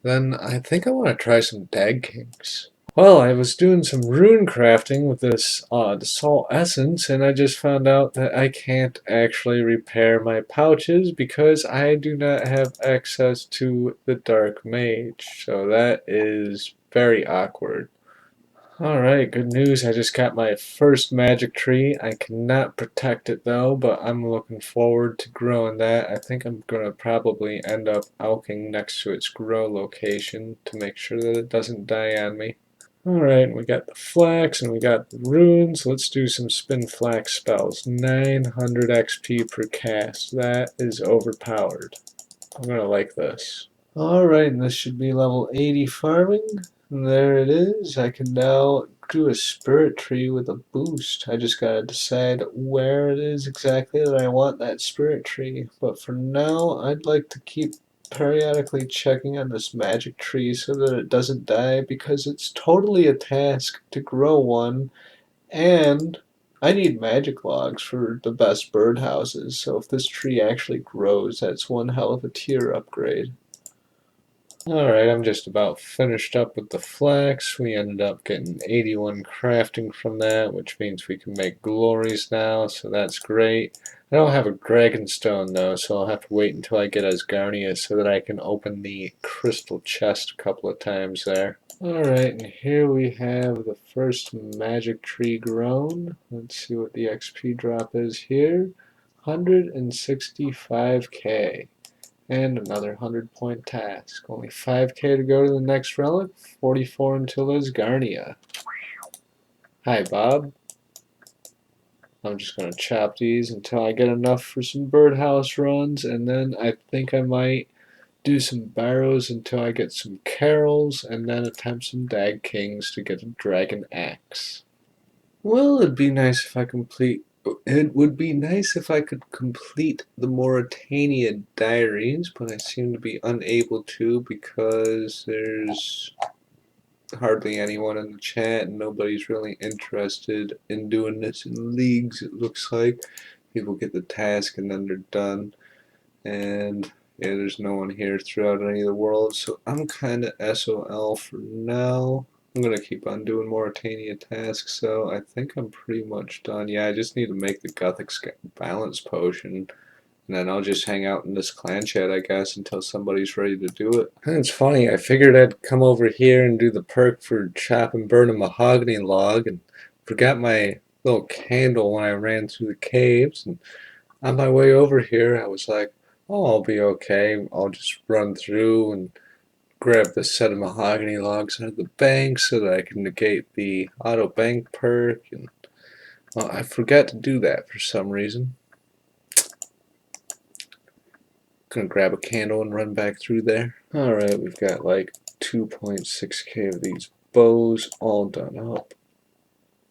Then I think I want to try some Dag Kings. Well, I was doing some rune crafting with this Desalt Essence, and I just found out that I can't actually repair my pouches because I do not have access to the Dark Mage. So that is very awkward. Alright, good news. I just got my first magic tree. I cannot protect it though, but I'm looking forward to growing that. I think I'm going to probably end up alking next to its grow location to make sure that it doesn't die on me. Alright, we got the flax and we got the runes. Let's do some spin flax spells. 900 XP per cast. That is overpowered. I'm going to like this. Alright, and this should be level 80 farming. And there it is. I can now do a spirit tree with a boost. I just gotta decide where it is exactly that I want that spirit tree. But for now, I'd like to keep periodically checking on this magic tree so that it doesn't die because it's totally a task to grow one, and I need magic logs for the best birdhouses, so if this tree actually grows, that's one hell of a tier upgrade. Alright, I'm just about finished up with the flax. We ended up getting 81 crafting from that, which means we can make glories now, so that's great. I don't have a dragonstone though, so I'll have to wait until I get Asgarnia so that I can open the crystal chest a couple of times there. Alright, and here we have the first magic tree grown. Let's see what the XP drop is here. 165k. And another 100-point task. Only 5k to go to the next relic. 44 until Asgarnia. Hi, Bob. I'm just going to chop these until I get enough for some birdhouse runs, and then I think I might do some barrows until I get some carols, and then attempt some Dag Kings to get a dragon axe. Well, it'd be nice if I complete. It would be nice if I could complete the Mauritania diaries, but I seem to be unable to because there's hardly anyone in the chat and nobody's really interested in doing this in leagues, it looks like. People get the task and then they're done. And yeah, there's no one here throughout any of the worlds, so I'm kind of SOL for now. I'm going to keep on doing Mauritania tasks, so I think I'm pretty much done. Yeah, I just need to make the Gothic Balance Potion, and then I'll just hang out in this Clanchat, I guess, until somebody's ready to do it. And it's funny, I figured I'd come over here and do the perk for chop and burn a mahogany log, and forgot my little candle when I ran through the caves, and on my way over here, I was like, oh, I'll be okay. I'll just run through and grab this set of mahogany logs out of the bank so that I can negate the auto bank perk. And well, I forgot to do that for some reason. Gonna grab a candle and run back through there. Alright, we've got like 2.6k of these bows all done up.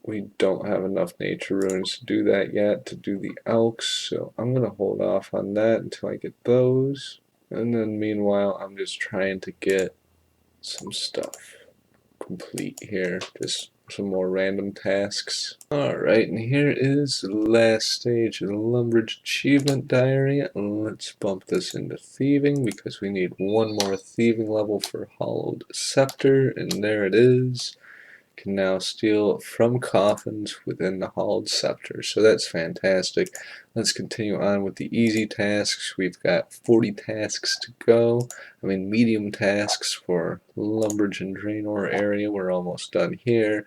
We don't have enough nature runes to do that yet, to do the elks, so I'm going to hold off on that until I get those. And then meanwhile, I'm just trying to get some stuff complete here, just some more random tasks. Alright, and here is the last stage of the Lumbridge Achievement Diary. Let's bump this into thieving because we need one more thieving level for Hollowed Scepter, and there it is. can now steal from coffins within the Halled Scepter. So that's fantastic. Let's continue on with the easy tasks. We've got 40 tasks to go. I mean, medium tasks for Lumberge and Draenor area. We're almost done here.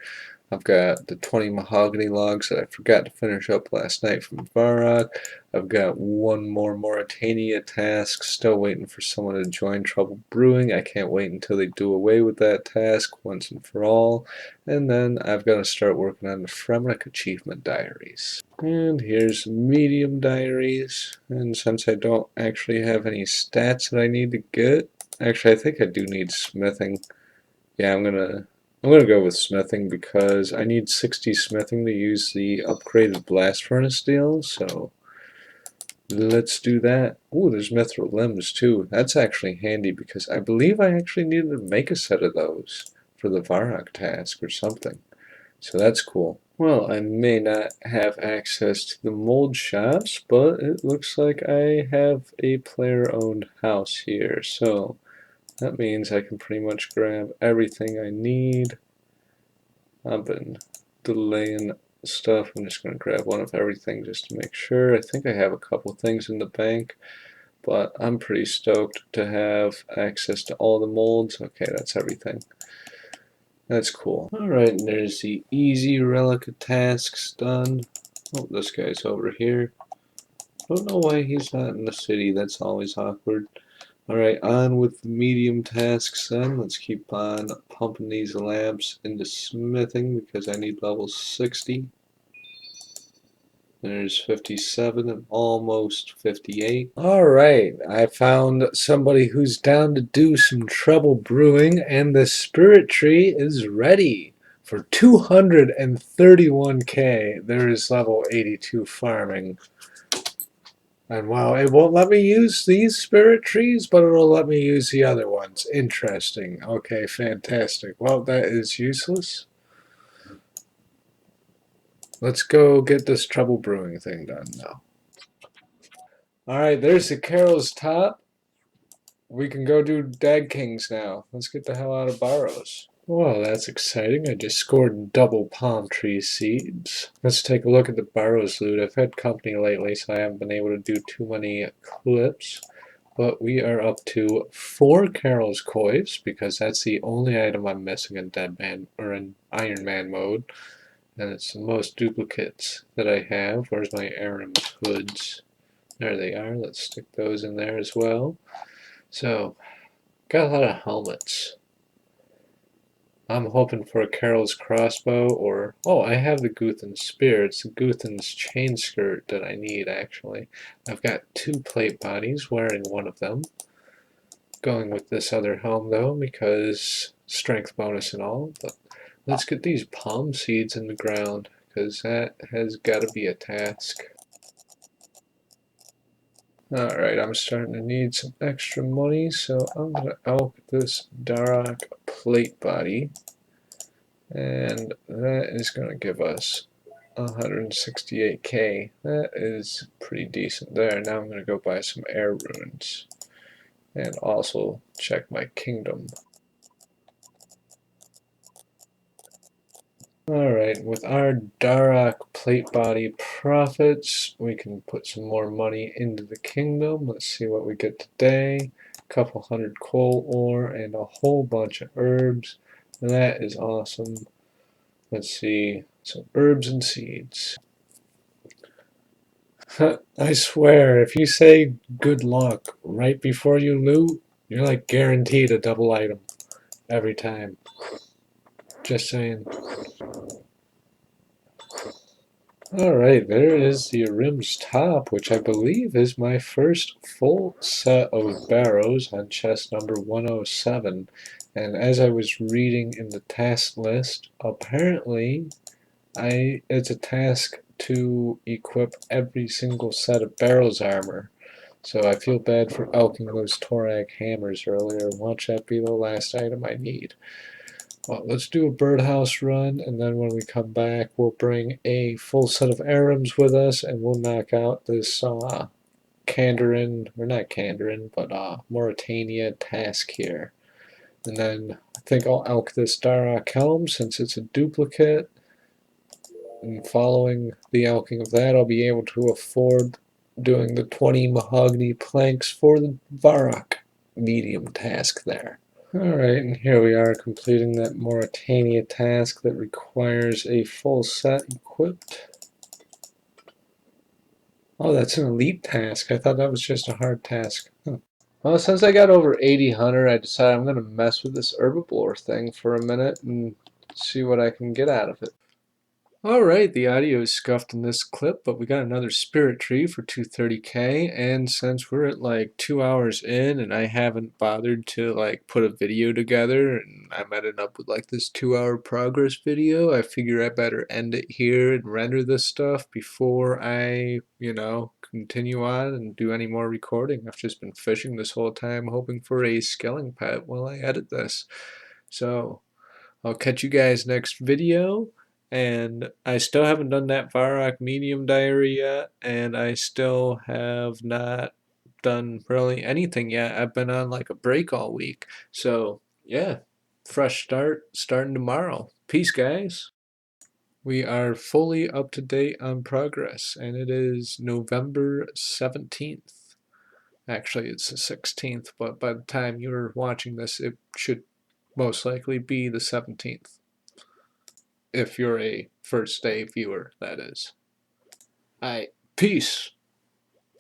I've got the 20 mahogany logs that I forgot to finish up last night from Varrock. I've got one more Mauritania task, still waiting for someone to join Trouble Brewing. I can't wait until they do away with that task once and for all. And then I've got to start working on the Fremenic Achievement Diaries. And here's medium diaries. And since I don't actually have any stats that I need to get, actually I think I do need smithing. Yeah, I'm gonna go with smithing because I need 60 smithing to use the upgraded blast furnace deal, so let's do that. Ooh, there's mithril limbs too. That's actually handy because I believe I actually needed to make a set of those for the Varrock task or something. So that's cool. Well, I may not have access to the mold shops, but it looks like I have a player-owned house here, so that means I can pretty much grab everything I need. I've been delaying stuff. I'm just going to grab one of everything just to make sure. I think I have a couple things in the bank, but I'm pretty stoked to have access to all the molds. Okay, that's everything. That's cool. Alright, and there's the easy relic tasks done. Oh, this guy's over here. Don't know why he's not in the city. That's always awkward. Alright, on with the medium tasks then. Let's keep on pumping these lamps into smithing because I need level 60. There's 57 and almost 58. Alright, I found somebody who's down to do some trouble brewing, and the spirit tree is ready for 231k. There is level 82 farming. And wow, it won't let me use these spirit trees, but it'll let me use the other ones. Interesting. Okay, fantastic. Well, that is useless. Let's go get this trouble brewing thing done now. Alright, there's the Carol's top. We can go do Dag Kings now. Let's get the hell out of Barrows. Well, that's exciting. I just scored double palm tree seeds. Let's take a look at the Barrows loot. I've had company lately, so I haven't been able to do too many clips. But we are up to 4 Carol's Coys, because that's the only item I'm missing in Dead Man or in Iron Man mode. And it's the most duplicates that I have. Where's my Aram's hoods? There they are. Let's stick those in there as well. So, got a lot of helmets. I'm hoping for a Carol's crossbow or... Oh, I have the Guthan's spear. It's the Guthan's chain skirt that I need, actually. I've got 2 plate bodies, wearing one of them. Going with this other helm, though, because strength bonus and all. But let's get these palm seeds in the ground, because that has got to be a task. Alright, I'm starting to need some extra money, so I'm going to elk this Darok plate body. And that is going to give us 168k. That is pretty decent there. Now I'm going to go buy some air runes. And also check my kingdom. Alright, with our Darok plate body profits, we can put some more money into the kingdom. Let's see what we get today. A couple hundred coal ore and a whole bunch of herbs. That is awesome. Let's see, some herbs and seeds. I swear, if you say good luck right before you loot, you're like guaranteed a double item every time. Just saying. Alright, there is the Arim's top, which I believe is my first full set of barrows on chest number 107. And as I was reading in the task list, apparently it's a task to equip every single set of barrels armor. So I feel bad for elking those Torak hammers earlier. Watch that be the last item I need. Well, let's do a birdhouse run, and then when we come back, we'll bring a full set of Arams with us, and we'll knock out this Kandarin, or not Kandarin, but Mauritania task here. And then I think I'll elk this Darrock helm since it's a duplicate. And following the elking of that, I'll be able to afford doing the 20 mahogany planks for the Varrock medium task there. Alright, and here we are completing that Mauritania task that requires a full set equipped. Oh, that's an elite task. I thought that was just a hard task. Huh. Well, since I got over 80 hunter, I decided I'm going to mess with this herbivore thing for a minute and see what I can get out of it. Alright, the audio is scuffed in this clip, but we got another spirit tree for 230k, and since we're at like 2 hours in and I haven't bothered to like put a video together and I'm ending up with like this 2-hour progress video, I figure I better end it here and render this stuff before I, continue on and do any more recording. I've just been fishing this whole time hoping for a skilling pet while I edit this. So I'll catch you guys next video. And I still haven't done that Varrock medium diary yet, and I still have not done really anything yet. I've been on like a break all week. So yeah, fresh start starting tomorrow. Peace, guys. We are fully up to date on progress, and it is November 17th. Actually, it's the 16th, but by the time you're watching this, it should most likely be the 17th. If you're a first day viewer, that is. Alright, peace.